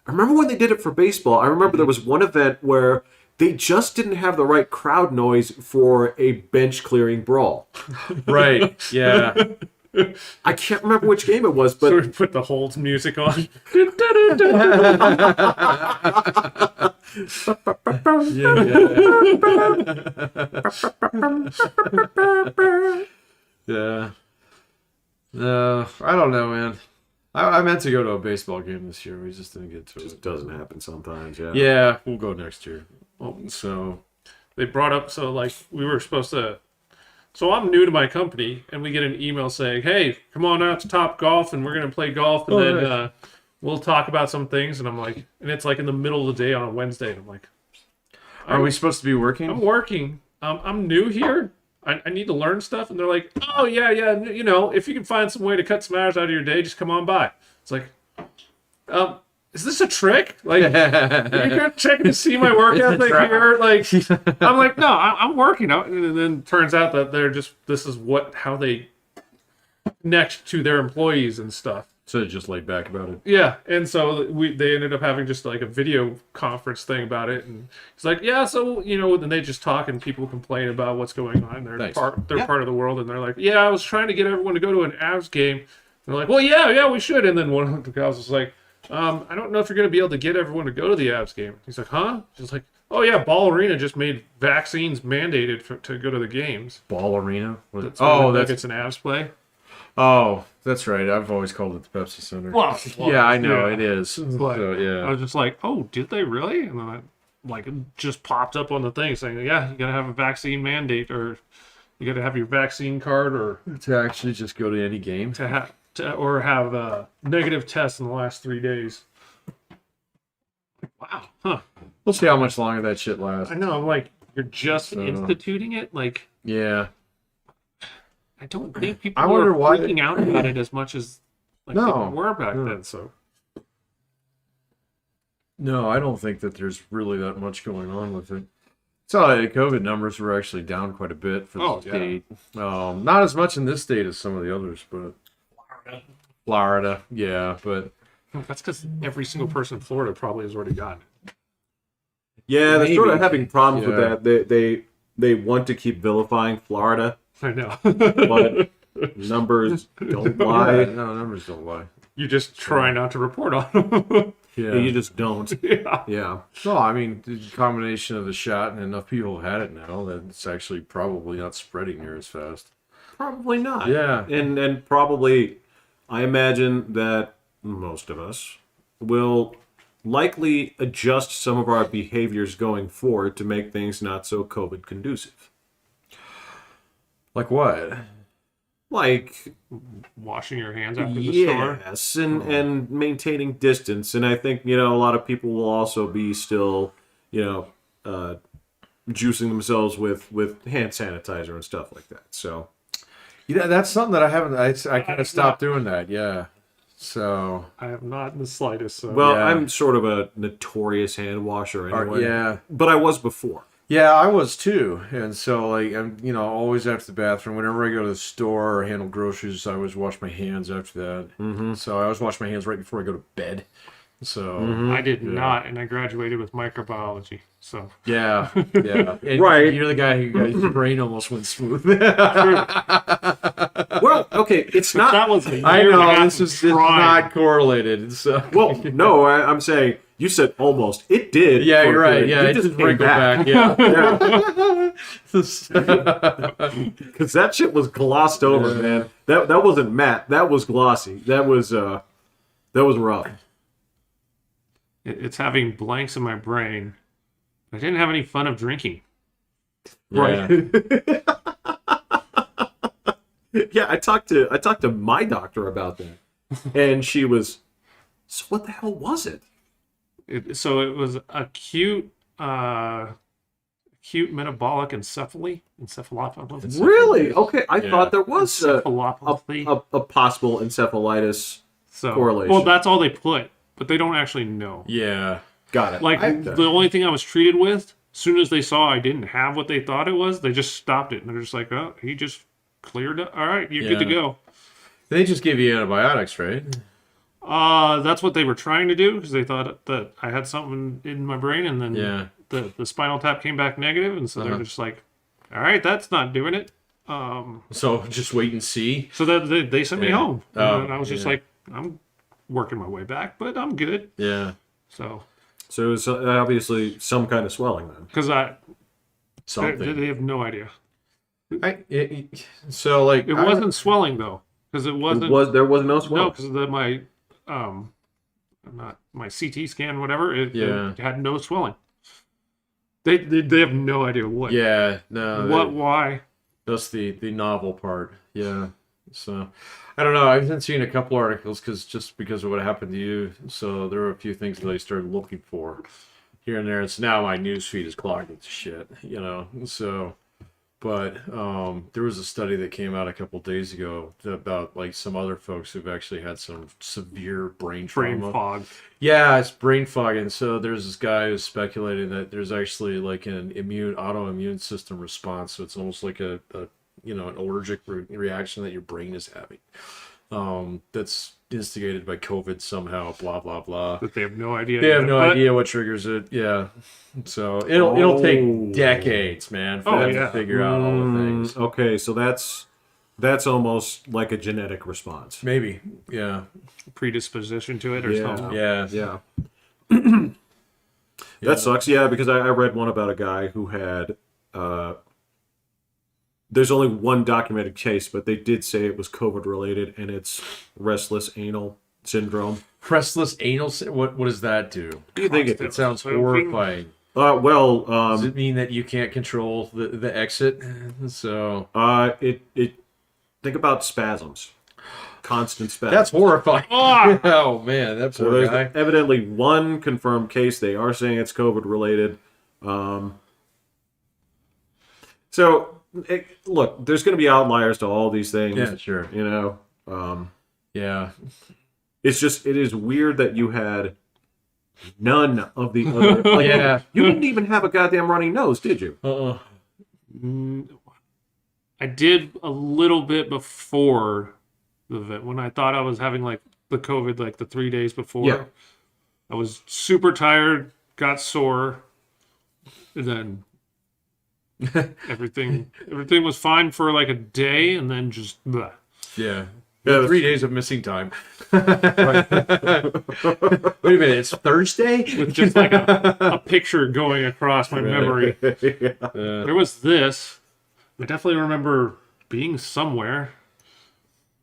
when they did it for baseball. I remember there was one event where they just didn't have the right crowd noise for a bench clearing brawl. right, yeah. I can't remember which game it was, but So we put the Holds music on. Yeah. I don't know, man. I meant to go to a baseball game this year. We just didn't get to it just it. doesn't happen sometimes. Yeah. Yeah, we'll go next year. So, They brought up, so like we were supposed to. So I'm new to my company, and we get an email saying, "Hey, come on out to Top Golf, and we're gonna play golf, and Oh, then nice. we'll talk about some things." And I'm like, and it's like in the middle of the day on a Wednesday, and I'm like, are we supposed to be I'm working? working. I'm new here. I need to learn stuff. And they're like, oh, yeah. You know, if you can find some way to cut some hours out of your day, just come on by. It's like, is this a trick? Like, you're checking to see my work ethic here? Like, I'm like, no, I'm working out. And then turns out that this is how they connect to their employees and stuff. So just laid back about it. Yeah, and so they ended up having just like a video conference thing about it, and it's like, yeah, so you know, then they just talk and people complain about what's going on. They're Nice. part of the world, and they're like, yeah, I was trying to get everyone to go to an Avs game. And they're like, well, yeah, we should. And then one of the guys was like, I don't know if you're going to be able to get everyone to go to the Avs game. He's like, huh? She's like, oh yeah, Ball Arena just made vaccines mandated to go to the games. Ball Arena? That's that's an Avs play. Oh, that's right. I've always called it the Pepsi Center. Well, yeah, I know yeah. it is. Like, So, I yeah. was just like, oh, did they really? And then it just popped up on the thing saying, yeah, you gotta have a vaccine mandate, or you gotta have your vaccine card, or To actually just go to any game. have a negative test in the last 3 days. Wow, huh? We'll see how much longer that shit lasts. I know. I'm like, you're just instituting it. Like, Yeah. I don't think people I wonder were why freaking out about it as much as No. people were back No. then. So No, I don't think that there's really that much going on with it. So the COVID numbers were actually down quite a bit for the Oh, yeah. state. Not as much in this state as some of the others, but Florida, yeah, but that's because every single person in Florida probably has already gotten it. Yeah, they're sort of Maybe. having problems Yeah. with that. They want to keep vilifying Florida, I know. but numbers don't lie. no, numbers don't lie. You just try not to report on them. Yeah. You just don't. Yeah. Yeah. No, I mean, the combination of the shot and enough people had it now that it's actually probably not spreading near as fast. Probably not. Yeah. And probably, I imagine that most of us will likely adjust some of our behaviors going forward to make things not so COVID conducive. Like what? like Washing your hands after the store. yes, and maintaining distance. And I think a lot of people will also be still juicing themselves with hand sanitizer and stuff like that. So that's something that I haven't. I kind of stopped doing that. Yeah. So I have not in the slightest. So. well, Yeah. I'm sort of a notorious hand washer anyway. yeah. But I was before. Yeah, I was too, and so like I'm, always after the bathroom. Whenever I go to the store or handle groceries, I always wash my hands after that. Mm-hmm. So I always wash my hands right before I go to bed. So I did not, and I graduated with microbiology. So yeah. And Right. You're the guy who his brain almost went smooth. Well, okay, it's not. that was a I year and a know half this of is trying. not correlated. So Well, no, I'm saying you said almost. It did. yeah, for you're right. good. Yeah, it it just just came wrinkled back. Yeah, Yeah. because that shit was glossed over, Yeah. man. That wasn't matte. That was glossy. That was rough. It's having blanks in my brain. I didn't have any fun of drinking. Yeah. Yeah, I talked to my doctor about that, and she was. So what the hell was it? So it was acute metabolic encephalopathy. Really? Okay, I Yeah. thought there was Encephalopathy. a possible encephalitis So, correlation. well, that's all they put, but they don't actually know. Yeah. Got it. Like the only thing I was treated with, as soon as they saw I didn't have what they thought it was, they just stopped it, and they're just like, "Oh, he just cleared it. All right, you're good to Yeah. go." They just give you antibiotics, right? That's what they were trying to do because they thought that I had something in my brain, and then Yeah. the spinal tap came back negative, and so they're just like, "All right, that's not doing it." So just wait and see. So that they sent me Yeah. home, Oh, and I was just yeah. like, "I'm working my way back, but I'm good." Yeah. So So it was obviously some kind of swelling then. because Something. they have no idea. So like It wasn't swelling though, because it wasn't. There was no No, swelling. because my not my CT scan, whatever. It had no swelling. They have no idea what. Yeah. No. What? Why? That's the novel part. Yeah. So I don't know. I've been seeing a couple articles because of what happened to you. So there were a few things that I started looking for here and there. It's now my news feed is clogged with shit. So. But there was a study that came out a couple days ago about like some other folks who've actually had some severe brain trauma. Brain fog. Yeah, it's brain fog, and so there's this guy who's speculating that there's actually like an autoimmune system response. So it's almost like an allergic reaction that your brain is having. That's instigated by COVID somehow. Blah blah blah. But they have no idea. They have no But- idea what triggers it. Yeah, so it'll take decades, man, for them to figure out all the things. Okay, so that's almost like a genetic response. Maybe, yeah, predisposition to it or something. yeah. Yeah. That sucks. Yeah, because I read one about a guy who had. There's only one documented case, but they did say it was COVID related, and it's restless anal syndrome. Restless anal. What does that do? What do you think It sounds horrifying. Does it mean that you can't control the exit? So it think about spasms, constant spasms. that's horrifying. Ah! Oh man, that So poor there's guy. evidently one confirmed case. They are saying it's COVID related. Look, there's going to be outliers to all these things. Yeah, sure. Yeah. Yeah, It is weird that you had none of the other. Like, yeah. You didn't even have a goddamn runny nose, did you? I did a little bit before the event when I thought I was having like the COVID like the 3 days before. Yeah. I was super tired, got sore, and then everything was fine for like a day, and then just blah. Yeah. Yeah, 3 days of missing time. Wait a minute, it's Thursday? With just like a picture going across my memory. There was this. I definitely remember being somewhere.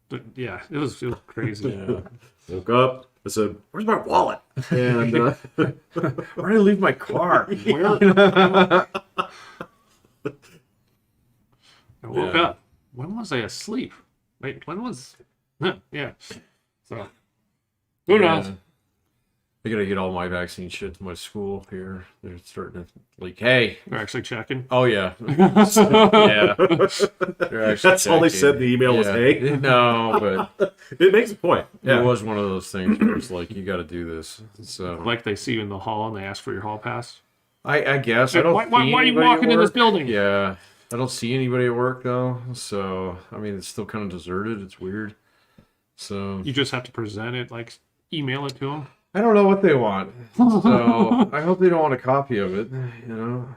But yeah, it was crazy. Yeah. Woke up. I said, "Where's my wallet?" And Where did I leave my car? Where? I woke Yeah. up. When was I asleep? Wait, when was? Yeah. So who knows? I gotta get all my vaccine shit to my school here. They're starting to like, hey. They're actually checking. Oh yeah, yeah. They're actually That's all they said in the email was, hey. No, but It makes a point. Yeah. it was one of those things where it's like, you got to do this. So Like they see you in the hall and they ask for your hall pass. I guess I Hey, don't. why see are you anybody walking at in this work. building? Yeah, I don't see anybody at work though. So I mean, it's still kind of deserted. It's weird. So You just have to present it, like email it to them. I don't know what they want. So I hope they don't want a copy of it. You know,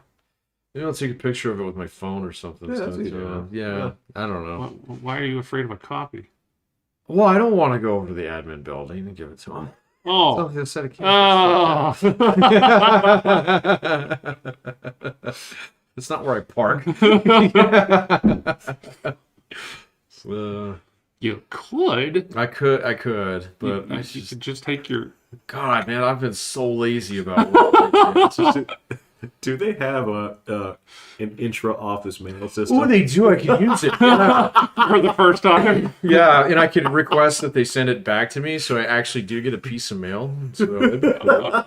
maybe I'll take a picture of it with my phone or something. Yeah, So, that's easy enough. yeah, I don't know. Why are you afraid of a copy? Well, I don't want to go over to the admin building and give it to them. Oh. They'll set a camera. Oh. It's not where I park. So, You could. I could, but I You just, could just take your. God, man, I've been so lazy about it. Do they have an intra-office mail system? Oh, they do. I can use it. Yeah. For the first time. Yeah, and I can request that they send it back to me, so I actually do get a piece of mail. So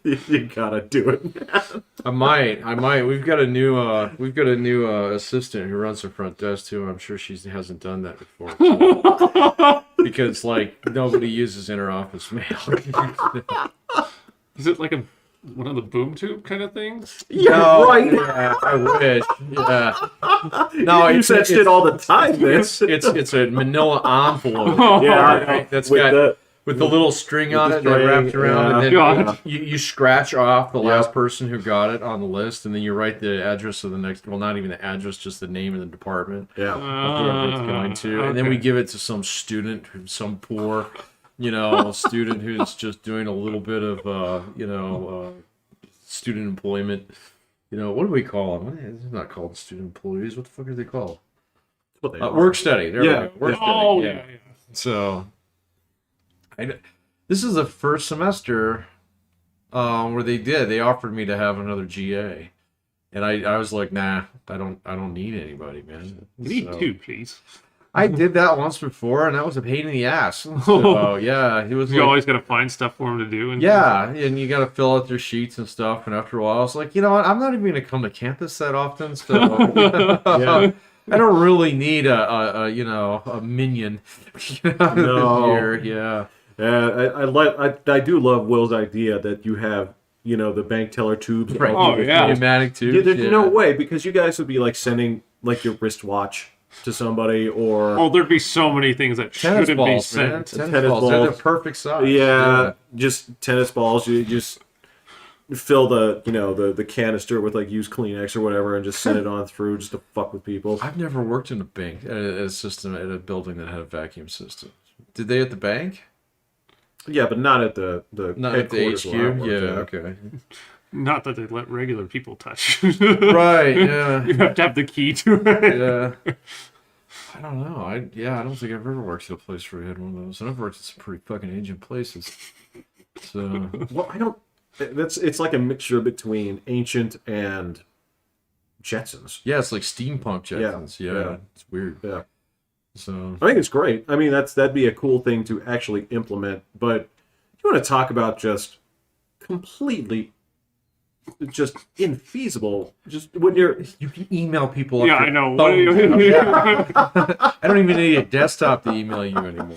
You gotta do it. I might. We've got a new assistant who runs the front desk too. I'm sure she hasn't done that before. So. Because like nobody uses interoffice mail. Is it like one of the boom tube kind of things? Yeah, right. Yeah, I wish. Yeah. No, You said shit all the time, It's bitch. it's a manila envelope. Yeah, right? That's with got the- with the little string on the it that wrapped string, around, yeah. and then God. you scratch off the last person who got it on the list, and then you write the address of the next. Well, not even the address, just the name of the department. Yeah. Whoever it's going to, and then we give it to some student, some poor, student who's just doing a little bit of, student employment. What do we call them? It's not called student employees. What the fuck are they called? What they are. Work study. There Yeah. we go. Work study. Oh, Yeah. yeah. So, this is the first semester where they offered me to have another GA, and I was like, nah, I don't need anybody, man. You need So- two, please. I did that once before, and that was a pain in the ass. So yeah, he was You like, always got to find stuff for him to do. And yeah, and you got to fill out their sheets and stuff. And after a while, I was like, you know what? I'm not even going to come to campus that often, so Yeah. I don't really need a minion. No. Here. Yeah. Yeah, I do love Will's idea that you have, the bank teller tubes. Right. Oh, yeah. Pneumatic tubes. Yeah, there's yeah. no way, because you guys would be like sending like your wristwatch to somebody, or Oh, there'd be so many things that Tennis shouldn't balls, be man. sent. Tennis balls. They're the balls. perfect size. yeah, just tennis balls. You just fill the the canister with like used Kleenex or whatever, and just send it on through just to fuck with people. I've never worked in a bank, at a building that had a vacuum system. Did they at the bank? Yeah, but not at the Not at the headquarters HQ? where I worked, Yeah, okay. Not that they let regular people touch. Right, yeah. You have to have the key to it. Yeah. I don't know. I don't think I've ever worked at a place where we had one of those. And I've worked at some pretty fucking ancient places. So Well, I don't. It's like a mixture between ancient and Jetsons. yeah, it's like steampunk Jetsons. Yeah, yeah. it's weird. Yeah. So I think it's great. I mean, that'd be a cool thing to actually implement. But you want to talk about just completely, just infeasible. Just when you're, you can email people. Yeah, up I your know. phone. What are you- I don't even need a desktop to email you anymore.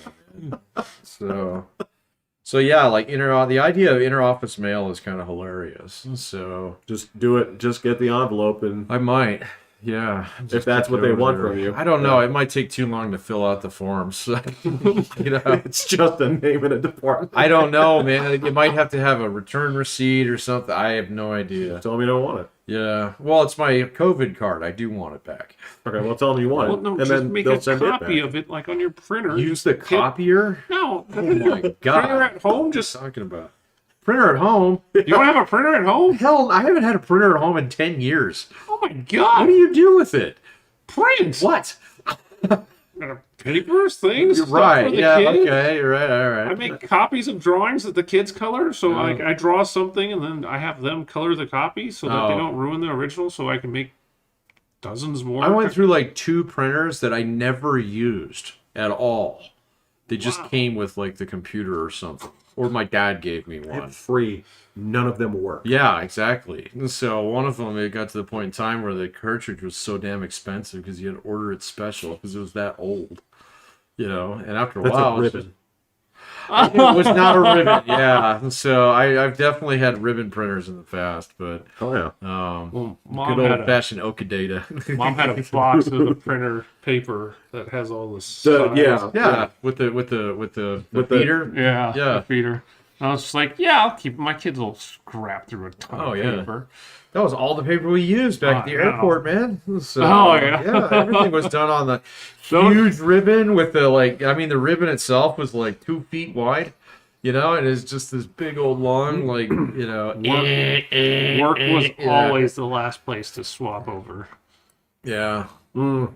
So yeah, like the idea of interoffice mail is kind of hilarious. So just do it. Just get the envelope, and I might. Yeah. if that's what they want from you, I don't know. It might take too long to fill out the forms. it's just a name and a department. I don't know, man. You might have to have a return receipt or something. I have no idea. Tell them you don't want it. Yeah. Well, it's my COVID card. I do want it back. Okay, well, tell them you want Well, it, no, and just then make they'll a send it copy back. of it, like on your printer. Use the copier? No. Oh my God. Printer at home. What Just are you talking about? Printer at home? you don't have a printer at home? Hell, I haven't had a printer at home in 10 years. Oh my What God! do you do with it? Print What? papers, things. You're stuff right. for the Yeah, kids. okay. Right, all right. I make copies of drawings that the kids color, so Oh. like I draw something and then I have them color the copy so that they Oh. don't ruin the original, so I can make dozens more. I went through like 2 printers that I never used at all. They just came with like the computer or something. Or my dad gave me one. Free. None of them work. Yeah, exactly. So one of them, it got to the point in time where the cartridge was so damn expensive because you had to order it special because it was that old. And after a That's while, a ribbon. it was not a ribbon. Yeah. So I've definitely had ribbon printers in the past, but Oh yeah. Well, good old fashioned Okadata. Mom had a box of the printer paper that has all this. Yeah, with the feeder. Yeah. Yeah. The feeder. And I was just like, yeah, I'll keep my kids will scrap through a ton of paper. That was all the paper we used back at the airport, man. So, yeah. Everything was done on the huge ribbon with the the ribbon itself was like 2 feet wide, and it's just this big old long, Work was yeah. always the last place to swap over. Yeah. Oh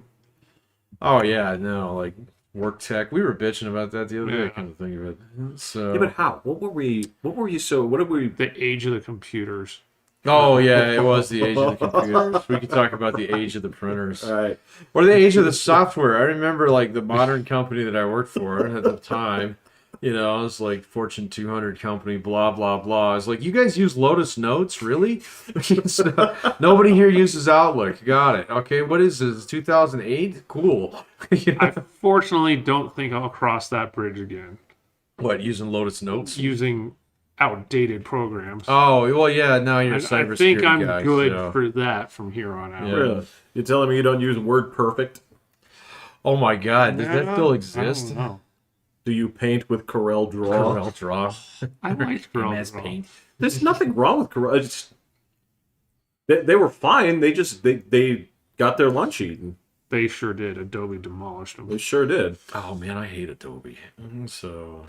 yeah, no, like work tech. We were bitching about that the other day, kind of think of it. So Yeah, but how? What were you so? What did we? The age of the computers. Oh yeah, it was the age of the computers. We could talk about the age of the printers. All right. Or the age of the software. I remember like the modern company that I worked for at the time. It was like Fortune 200 company, blah blah blah. I was like, you guys use Lotus Notes, really? So, nobody here uses Outlook. Got it. Okay, what is this? 2008? Cool. I fortunately don't think I'll cross that bridge again. What, using Lotus Notes? Using outdated programs. Oh well, yeah. Now you're a I cybersecurity think I'm guy, good so. for that from here on out. Yeah. Really? You're telling me you don't use WordPerfect? Oh my God, does that still exist? I don't know. Do you paint with Corel Draw? Corel Draw. I like Corel MS Draw. Paint. There's nothing wrong with Corel. They were fine. They just they got their lunch eaten. They sure did. Adobe demolished them. They sure did. Oh man, I hate Adobe. So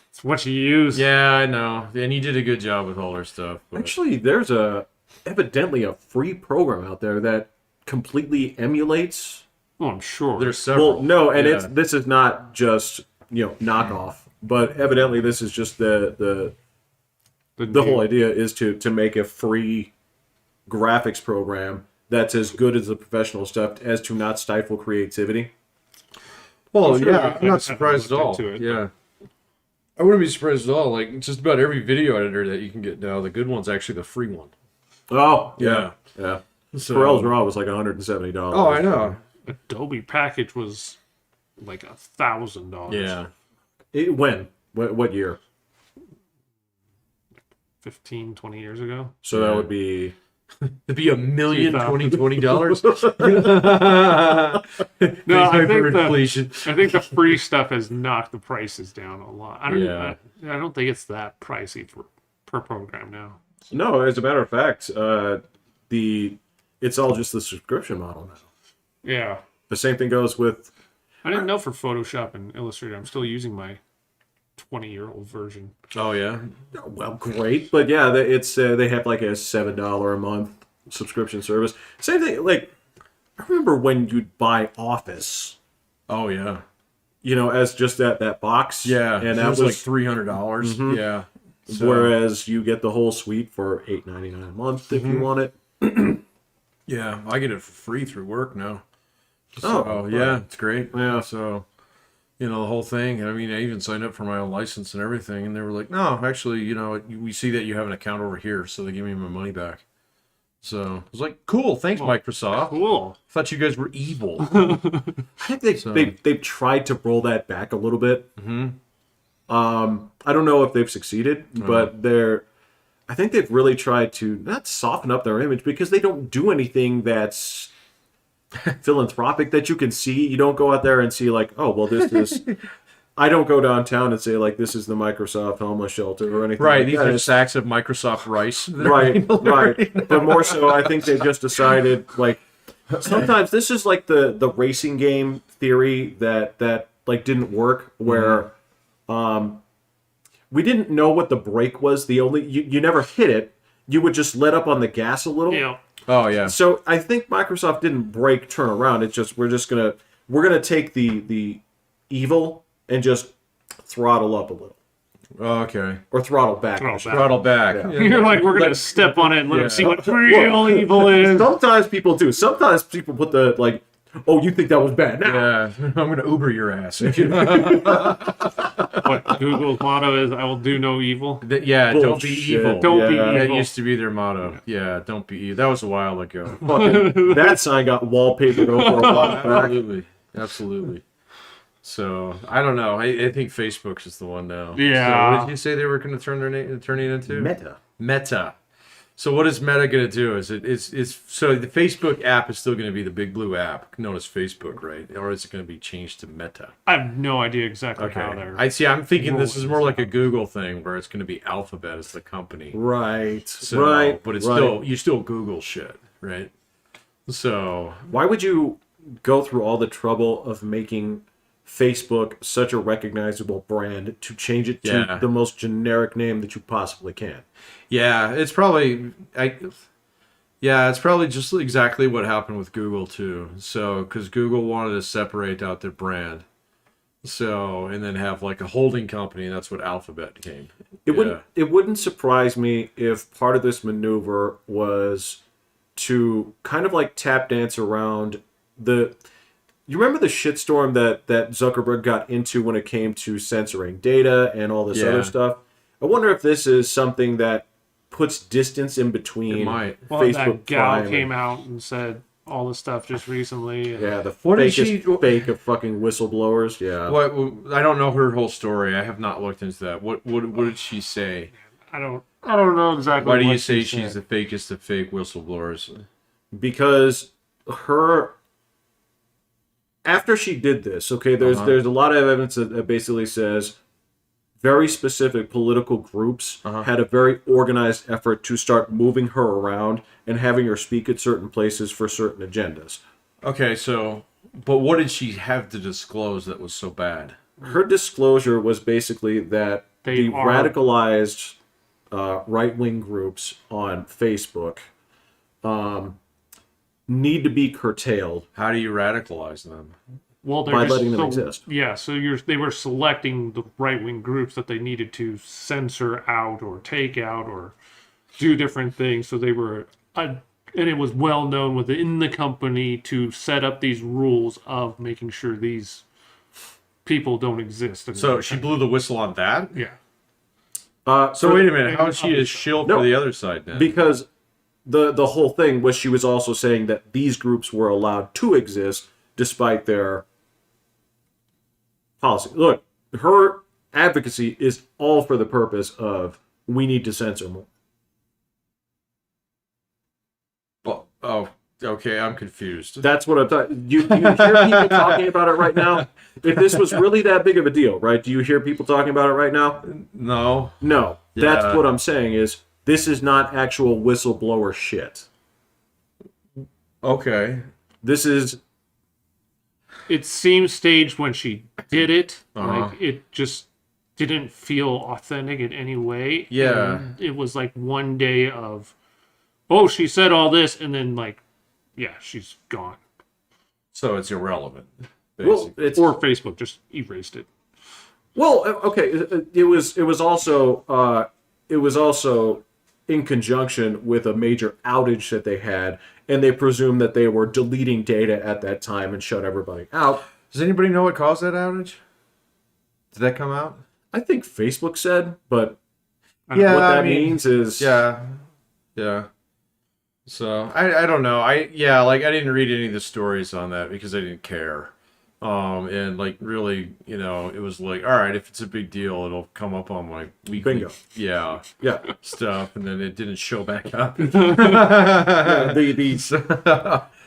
It's what you use. yeah, I know, and you did a good job with all their stuff. But... Actually, there's evidently a free program out there that completely emulates. Oh, I'm sure. there's several. Well, no, and Yeah. this is not just knockoff, but evidently this is just the whole idea is to make a free graphics program that's as good as the professional stuff as to not stifle creativity. Well, Sure, yeah, I I'm not haven't surprised at looked all. into it, Yeah, I wouldn't be surprised at all. Like just about every video editor that you can get now, the good one's actually the free one. Oh, Yeah. yeah. So, Corel Draw was like $170. Oh, I know. Adobe package was like $1,000. Yeah. When? What year? 15, 20 years ago. So that would be. It'd be $1,020,020. No, I think inflation. I think the free stuff has knocked the prices down a lot. I Yeah. don't think it's that pricey per program now. No, as a matter of fact, it's all just the subscription model now. Yeah. The same thing goes with. I didn't know for Photoshop and Illustrator. I'm still using my 20-year-old version. Oh yeah. Well, great, but yeah, they have like a $7 a month subscription service. Same thing. Like, I remember when you'd buy Office, Oh yeah. as just that box. Yeah. and that that was like $300. Mhm. Yeah. So, Whereas you get the whole suite for $8.99 a month if you want it. yeah, I get it for free through work now. Oh, So, yeah, it's great. Yeah. So, the whole thing. I mean, I even signed up for my own license and everything, and they were like, "No, actually, we see that you have an account over here," so they give me my money back. So I was like, "Cool, thanks, Microsoft." Cool. Thought you guys were evil. I think they've tried to roll that back a little bit. Mm-hmm. I don't know if they've succeeded, but I think they've really tried to not soften up their image because they don't do anything that's philanthropic that you can see. You don't go out there and see like, oh, well, this is. I don't go downtown and say like, this is the Microsoft homeless shelter or anything. Right, like these that. are sacks of Microsoft rice. Right. But more so, I think they just decided like sometimes this is like the racing game theory that like didn't work where we didn't know what the brake was. You never hit it. You would just let up on the gas a little. Yeah. Oh yeah. So I think Microsoft didn't brake, turn around. It's just we're gonna take the evil and just throttle up a little. Oh, okay. Or throttle back. Throttle back. Throttle back. Yeah. You're like, we're gonna step on it and let them see what real evil is. Sometimes people do. Sometimes people put the, like, oh, you think that was bad? Now. Yeah, I'm gonna Uber your ass. What Google's motto is, "I will do no evil." Yeah, don't be Bullshit. evil. Don't be That evil. used to be their motto. Yeah, don't be evil. That was a while ago. Fucking, that sign got wallpapered over a while back. Absolutely, absolutely. So I don't know. I think Facebook's is the one now. Yeah. So what did you say they were going to turn it into? Meta. Meta. So what is Meta going to do? It's so the Facebook app is still going to be the big blue app known as Facebook, right? Or is it going to be changed to Meta? I have no idea exactly how Okay. they're. I see. I'm thinking this is rolling more this like a out. Google thing where it's going to be Alphabet as the company. Right. So, right. But it's right. still you still Google shit, right? So Why would you go through all the trouble of making Facebook such a recognizable brand to change it to Yeah. the most generic name that you possibly can? yeah, it's probably it's probably just exactly what happened with Google too. So because Google wanted to separate out their brand, so and then have like a holding company. That's what Alphabet became. It wouldn't surprise me if part of this maneuver was to kind of like tap dance around the. You remember the shitstorm that Zuckerberg got into when it came to censoring data and all this Yeah. other stuff? I wonder if this is something that puts distance in between It might. Well, Facebook that gal Prime and- came out and said all this stuff just recently. And Yeah, the What did fakest fake of fucking whistleblowers. Yeah. What I don't know her whole story. I have not looked into that. What did she say? I don't know exactly. Why do you what say she she's said. the fakest of fake whistleblowers? Because after she did this, okay, there's a lot of evidence that basically says very specific political groups had a very organized effort to start moving her around and having her speak at certain places for certain agendas. Okay, so but what did she have to disclose that was so bad? Her disclosure was basically that They the are- radicalized right-wing groups on Facebook need to be curtailed. How do you radicalize them? Well, they're by just letting them exist. Yeah, so they were selecting the right wing groups that they needed to censor out or take out or do different things. So they were, and it was well known within the company to set up these rules of making sure these people don't exist. So she blew the whistle on that? Yeah. So wait a minute, how is she a shill No. for the other side then? Because the whole thing was she was also saying that these groups were allowed to exist despite their policy. Look, her advocacy is all for the purpose of we need to censor more. Oh, okay, I'm confused. That's what I'm talking. You hear people talking about it right now? If this was really that big of a deal, right? Do you hear people talking about it right now? No. No. Yeah. That's what I'm saying is this is not actual whistleblower shit. Okay. This is It seemed staged when she did it. Uh-huh. Like it just didn't feel authentic in any way. Yeah. And it was like one day of, oh, she said all this, and then like, yeah, she's gone. So it's irrelevant. well, Basically. it's Or Facebook just erased it. well, okay. It was also in conjunction with a major outage that they had, and they presumed that they were deleting data at that time and shut everybody out. Does anybody know what caused that outage? Did that come out? I think Facebook said, but Yeah, what that I mean, means is Yeah. So I don't know. I didn't read any of the stories on that because I didn't care. And like really, it was like, all right, if it's a big deal, it'll come up on my weekly Bingo. yeah stuff, and then it didn't show back up. Yeah,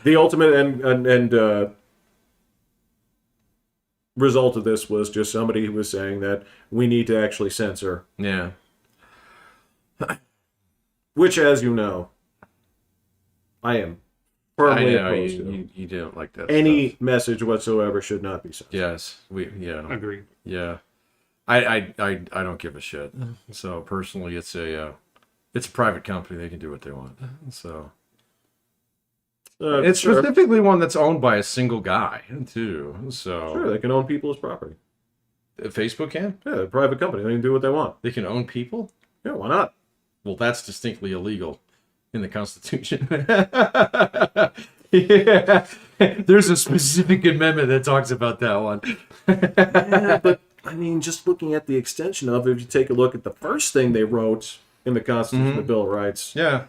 the ultimate and result of this was just somebody who was saying that we need to actually censor, Yeah. which, as you know, I am I firmly know opposed to. you didn't like that. Any stuff. message whatsoever should not be censored. Yes, Agreed. yeah. I don't give a shit. So personally, it's a private company. They can do what they want. So it's sure. specifically one that's owned by a single guy too. So Sure, they can own people's property. Facebook can? Yeah, they're a private company. They can do what they want. They can own people? Yeah, why not? Well, that's distinctly illegal in the Constitution. Yeah. There's a specific amendment that talks about that one. Yeah, but I mean, just looking at the extension of it, if you take a look at the first thing they wrote in the Constitution, the Bill of Rights. Yeah.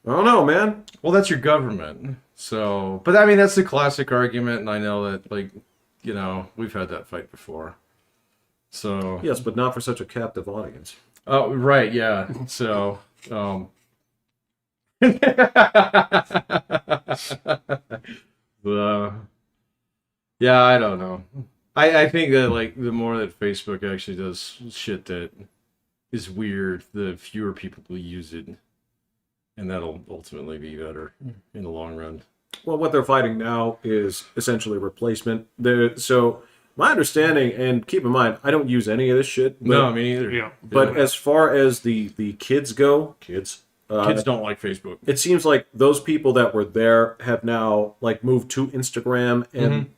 I don't know, man. Well, that's your government. So, but I mean, that's the classic argument, and I know that, like, you know, we've had that fight before. So. Yes, but not for such a captive audience. Oh, right, yeah. So, yeah, I don't know. I think that, like, the more that Facebook actually does shit that is weird, the fewer people will use it. And that'll ultimately be better in the long run. Well, what they're fighting now is essentially replacement. So, my understanding, and keep in mind, I don't use any of this shit. But, No, me neither. Yeah. But as far as the kids go, kids don't like Facebook. it seems like those people that were there have now like moved to Instagram, and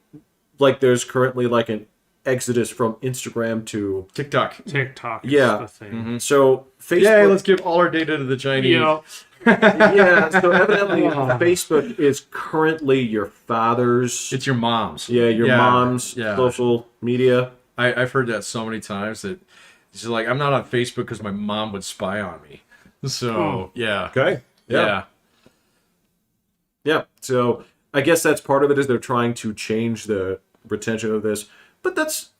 like there's currently like an exodus from Instagram to TikTok. TikTok is Yeah. the thing. so Facebook. Yay, let's give all our data to the Chinese. Yeah. Yeah, so evidently Facebook is currently your father's. It's your mom's. Your mom's yeah. social media. I've heard that so many times that she's like, I'm not on Facebook because my mom would spy on me. So, yeah. Okay. Yeah. Yeah. So I guess that's part of it is they're trying to change the retention of this, but that's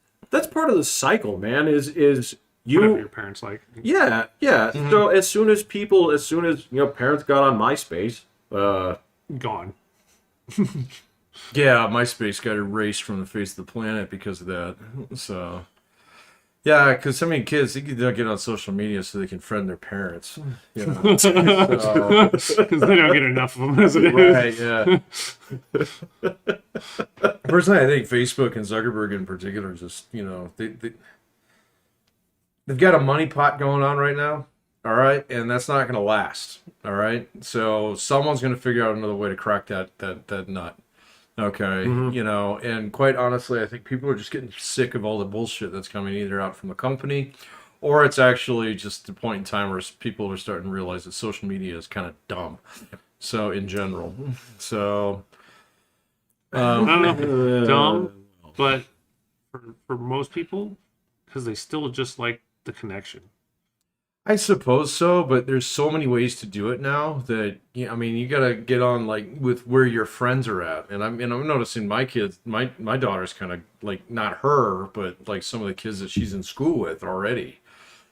part of the cycle, man. Is Whatever your parents like. Yeah. So as soon as parents got on MySpace, Gone. Yeah, MySpace got erased from the face of the planet because of that. So, yeah, because I mean, kids they'll get on social media so they can friend their parents. You know? So, Because they don't get enough of them as it is. right? Yeah. Personally, I think Facebook and Zuckerberg in particular just they've got a money pot going on right now. All right, and that's not going to last. All right, so someone's going to figure out another way to crack that nut. Okay, and quite honestly, I think people are just getting sick of all the bullshit that's coming either out from the company, or it's actually just the point in time where people are starting to realize that social media is kind of dumb. So in general, so I don't know. Dumb, but for most people, because they still just like the connection. I suppose so, but there's so many ways to do it now that I mean, you gotta get on like with where your friends are at, and I'm noticing my kids, my daughter's kind of like not her, but like some of the kids that she's in school with already,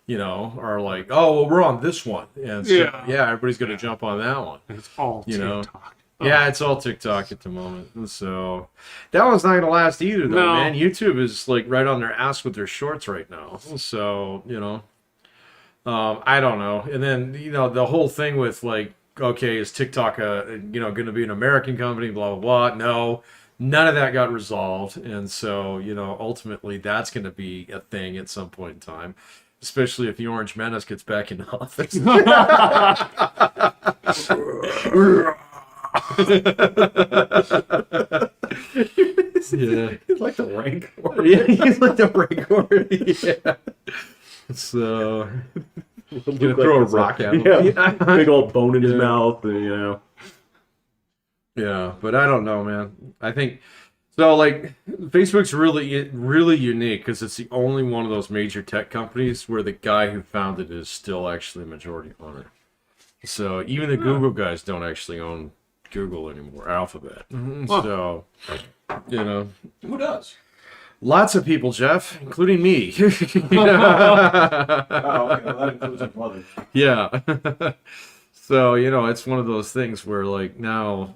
are like, oh well, we're on this one, and so, everybody's gonna jump on that one. And it's all TikTok. Yeah, it's all TikTok at the moment, and so that one's not gonna last either, though, No. man. YouTube is like right on their ass with their shorts right now, so I don't know. And then, the whole thing with like, okay, is TikTok going to be an American company, blah, blah, blah. No, none of that got resolved. And so, ultimately that's going to be a thing at some point in time, especially if the Orange Menace gets back in office. Yeah. he's like the Rancor. Yeah, he's like the Rancor. Yeah. So, gonna throw a rock at him. Yeah. Big old bone in his mouth. Yeah, but I don't know, man. I think so. Like, Facebook's really unique because it's the only one of those major tech companies where the guy who founded it is still actually a majority owner. So even the Google guys don't actually own Google anymore, Alphabet. So, Who does? lots of people, Jeff, including me. Oh, okay. Well, that includes his mother. Yeah. So, it's one of those things where, like, now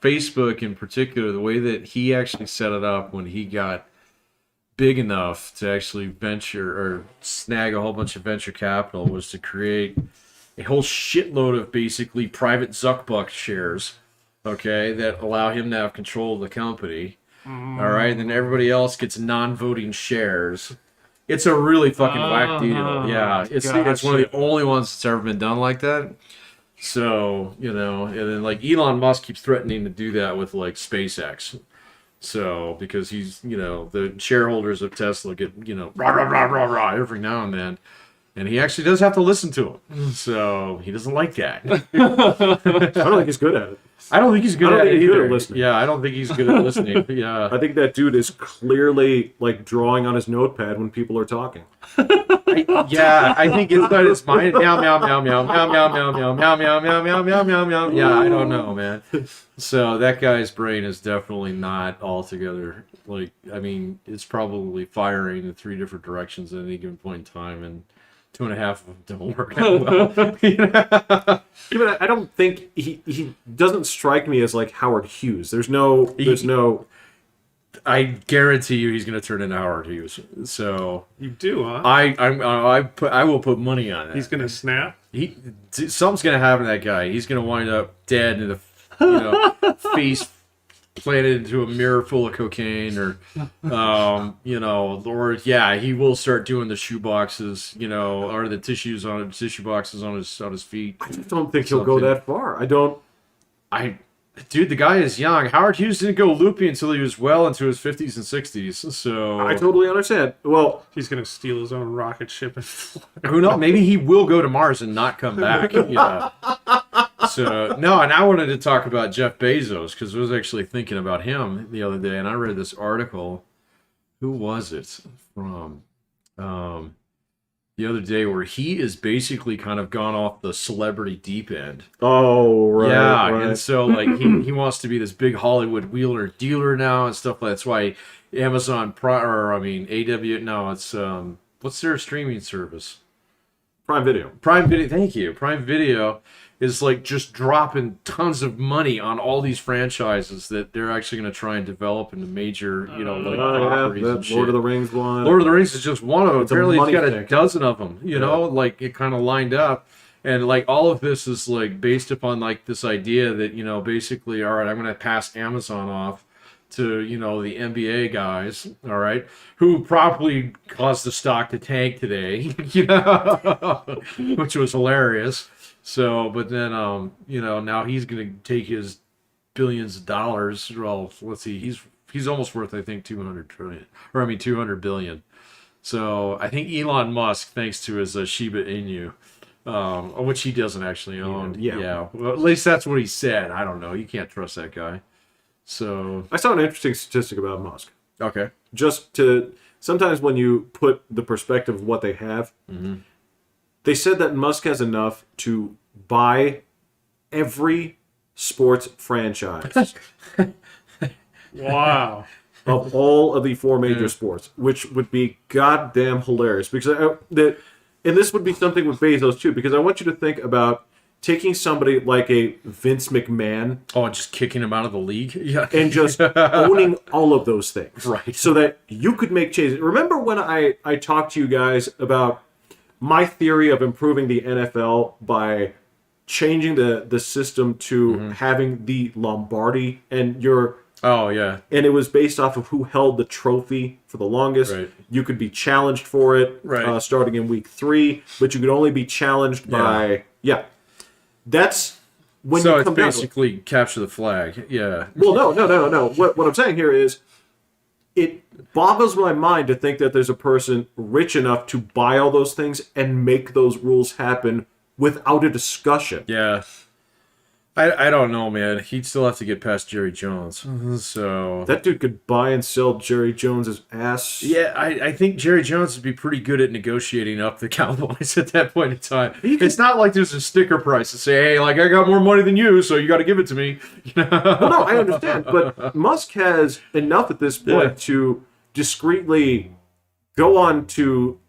Facebook in particular, the way that he actually set it up when he got big enough to actually venture or snag a whole bunch of venture capital was to create a whole shitload of basically private Zuckbuck shares, okay, that allow him to have control of the company. All right, and then everybody else gets non-voting shares. It's a really fucking whack deal. Yeah, it's one of the only ones that's ever been done like that. So, and then like Elon Musk keeps threatening to do that with like SpaceX. So because he's, the shareholders of Tesla get, rah rah rah rah rah every now and then. And he actually does have to listen to him. So he doesn't like that. I don't think he's good at it. I don't think he's good at it he's either. good at listening. Yeah, I don't think he's good at listening. Yeah. I think that dude is clearly like drawing on his notepad when people are talking. I think inside his mind, meow meow meow meow meow meow meow meow meow meow meow meow meow meow meow. Yeah, I don't know, man. So that guy's brain is definitely not altogether it's probably firing in 3 different directions at any given point in time, and 2.5 of them don't work out well. Even I don't think he doesn't strike me as like Howard Hughes. There's no. I guarantee you he's going to turn into Howard Hughes. So You do, huh? I will put money on that. He's gonna snap. Something's going to happen to that guy. He's going to wind up dead in the face planted into a mirror full of cocaine, or he will start doing the shoe boxes, or the tissue boxes on his feet. I just don't think he'll go that far. Dude, the guy is young. Howard Hughes didn't go loopy until he was well into his 50s and 60s. So I totally understand. Well, He's gonna steal his own rocket ship and who knows? Maybe he will go to Mars and not come back. Yeah. So no, and I wanted to talk about Jeff Bezos because I was actually thinking about him the other day, and I read this article. Who was it from? The other day, where he is basically kind of gone off the celebrity deep end. oh right, Yeah, right. and so he wants to be this big Hollywood wheeler dealer now and stuff like that. That's why Amazon it's what's their streaming service? Prime Video. Prime Video. Thank you. Prime Video is just dropping tons of money on all these franchises that they're actually going to try and develop into major, properties and shit. Lord of the Rings one. Lord of the Rings is just one of them. It's a Apparently, he's money got a thing. dozen of them. It kind of lined up, and all of this is based upon this idea that basically, all right, I'm going to pass Amazon off to the NBA guys, all right, who probably caused the stock to tank today, which was hilarious. So, but then now he's going to take his billions of dollars. Well, let's see, he's almost worth, I think, 200 billion. So I think Elon Musk, thanks to his Shiba Inu, which he doesn't actually own. Yeah. Well, at least that's what he said. I don't know. You can't trust that guy. So I saw an interesting statistic about Musk. okay. Sometimes when you put the perspective of what they have, they said that Musk has enough to buy every sports franchise wow. of all of the 4 major sports, which would be goddamn hilarious. Because and this would be something with Bezos too, because I want you to think about taking somebody like a Vince McMahon, just kicking him out of the league, yeah, and just owning all of those things, right? So that you could make changes. Remember when I talked to you guys about my theory of improving the NFL by changing the system to having the Lombardi and Oh yeah. and it was based off of who held the trophy for the longest. Right. You could be challenged for it starting in week 3, but you could only be challenged by That's when So you it's come down to it. basically capture the flag. Yeah. Well, no. What I'm saying here is, it boggles my mind to think that there's a person rich enough to buy all those things and make those rules happen without a discussion. Yeah. I don't know, man. He'd still have to get past Jerry Jones. So That dude could buy and sell Jerry Jones's ass. yeah, I think Jerry Jones would be pretty good at negotiating up the Cowboys at that point in time. It's not like there's a sticker price to say, hey, I got more money than you, so you got to give it to me. Well, no, I understand, but Musk has enough at this point to discreetly go on to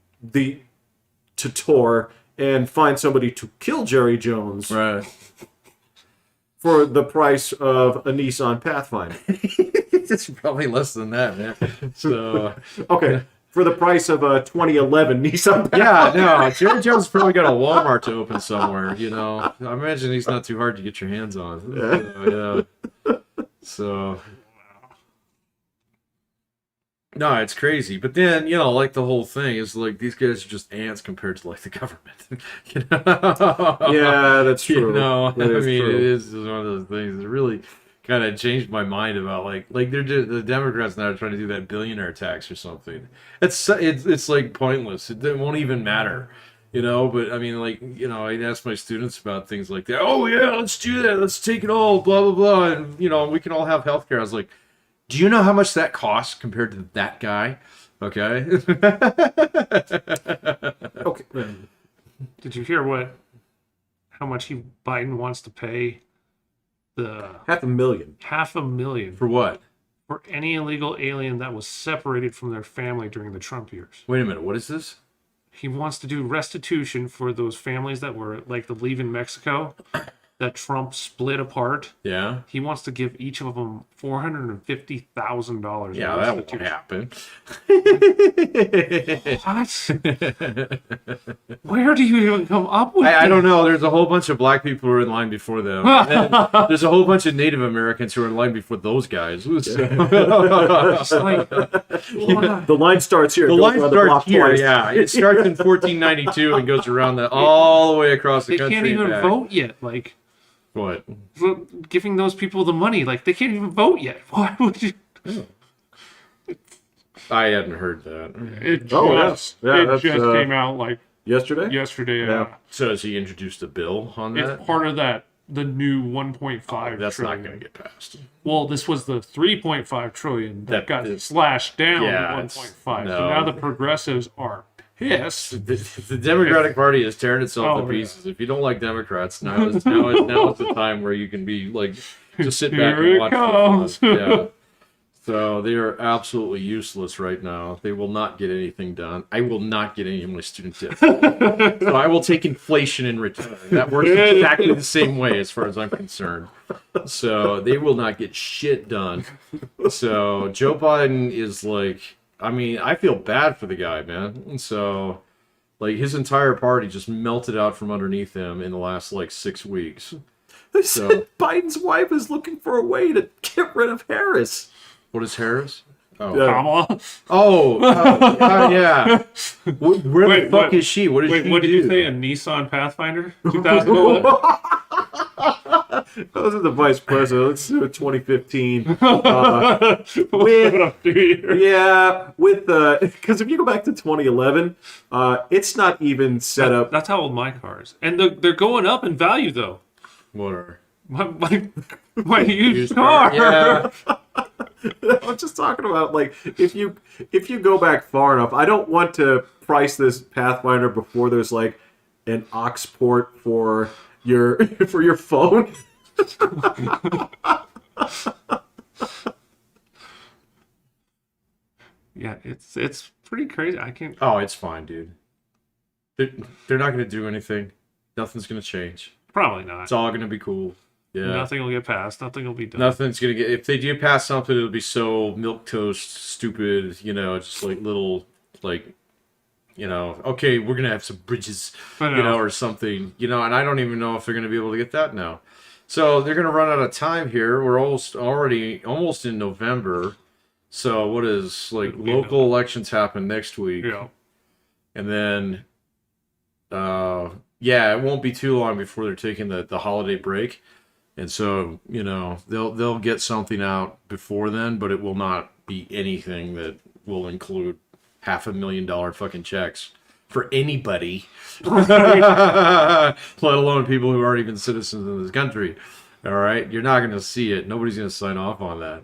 tour and find somebody to kill Jerry Jones Right. for the price of a Nissan Pathfinder. It's probably less than that, man. So Okay, for the price of a 2011 Nissan Pathfinder. yeah, no, Jerry Jones probably got a Walmart to open somewhere. I imagine he's not too hard to get your hands on. So no, it's crazy. But then, the whole thing is these guys are just ants compared to the government. Yeah, that's true. That That is I mean, true. it is one of those things. It's really, kind of changed my mind about like the Democrats now are trying to do that billionaire tax or something. It's like pointless. It won't even matter. But I mean, I ask my students about things like that. Oh yeah, let's do that. Let's take it all, blah blah blah, and we can all have healthcare. I was like, do you know how much that costs compared to that guy? Okay. Okay. Did you hear how much Biden wants to pay the $500,000. $500,000 For what? for any illegal alien that was separated from their family during the Trump years? Wait a minute. What is this? He wants to do restitution for those families that were like the Leave in Mexico that Trump split apart. Yeah. He wants to give each of them $450,000. Yeah, that won't happen. What? Where do you even come up with I don't know. There's a whole bunch of black people who are in line before them. And there's a whole bunch of Native Americans who are in line before those guys. It's like, The line starts here. The It goes line around the starts block here, twice. yeah. It starts in 1492 and goes around all the way across the they country. can't even back. vote yet. Like, What? for giving those people the money, like they can't even vote yet. Why would you? I hadn't heard that. It just, Oh, yeah. That's, came out like Yesterday? yesterday. Yeah. So has he introduced a bill on that? It's part of the new 1.5 That's not trillion. going to get passed. Well, this was the 3.5 trillion that That got is- slashed down Yeah, to it's- 1.5. no. So now the progressives are pissed. The Democratic Party is tearing itself Oh, to yeah. pieces. If you don't like Democrats, now is the time where you can be like, just sit back Here and it watch. comes. Yeah. So they are absolutely useless right now. They will not get anything done. I will not get any of my student debt. So I will take inflation in return. That works exactly the same way as far as I'm concerned. So they will not get shit done. So Joe Biden is like, I mean, I feel bad for the guy, man. And so, like, his entire party just melted out from underneath him in the last, 6 weeks. They said Biden's wife is looking for a way to get rid of Harris. What is Harris? Oh, Yeah. Kamala. Yeah. Where Wait, the fuck what- is she? What does Wait, she what did do? you say? A Nissan Pathfinder? 2011? Those are the vice president. Let's do 2015. What up, dude? Yeah, because if you go back to 2011, it's not even set up. That's how old my car is. And they're going up in value, though. What are? My used car. Yeah. I'm just talking about if you go back far enough. I don't want to price this Pathfinder before there's an aux port for your phone. Yeah, it's pretty crazy. I can't. Oh, it's fine, dude. They're not going to do anything. Nothing's going to change. Probably not. It's all going to be cool. Yeah. Nothing will get passed. Nothing will be done. Nothing's going to get... If they do pass something, it'll be so milquetoast, stupid, just little, okay, we're going to have some bridges, I know. or something, and I don't even know if they're going to be able to get that now. So they're going to run out of time here. We're almost in November. So what is, local elections happen next week. Yeah. And then, it won't be too long before they're taking the holiday break. And so, they'll get something out before then, but it will not be anything that will include $500,000 fucking checks for anybody, let alone people who aren't even citizens of this country. All right, you're not going to see it. Nobody's going to sign off on that.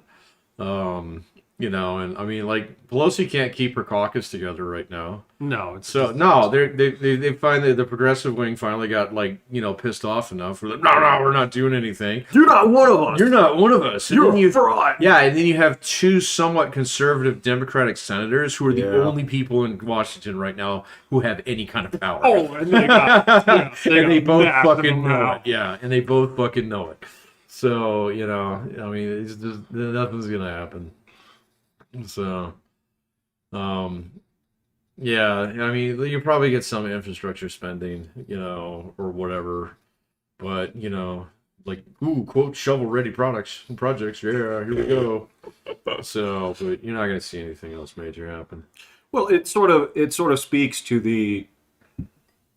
And I mean, Pelosi can't keep her caucus together right now. No, it's So no, they finally, the progressive wing finally got pissed off enough. We're like, no, we're not doing anything. You're not one of us. You're not one of us. And You're then a fraud. Yeah, and then you have two somewhat conservative Democratic senators who are the Yeah. only people in Washington right now who have any kind of power. Oh, and they got, And they both massive fucking know amount. it. Yeah, and they both fucking know it. So, I mean, it's just, nothing's gonna happen. So, yeah, I mean, you probably get some infrastructure spending, or whatever, but quote, shovel-ready projects. Yeah, here we go. So, but you're not gonna see anything else major happen. Well, it sort of speaks to the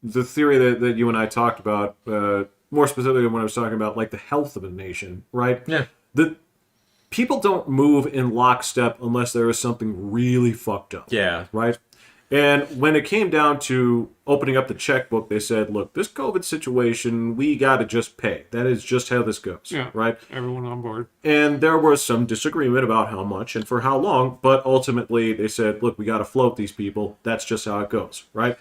theory that you and I talked about, more specifically when I was talking about the health of a nation, right? Yeah. the people don't move in lockstep unless there is something really fucked up. Yeah. Right? And when it came down to opening up the checkbook, they said, look, this COVID situation, we got to just pay. That is just how this goes. Yeah. Right? Everyone on board. And there was some disagreement about how much and for how long, but ultimately they said, look, we got to float these people. That's just how it goes. Right?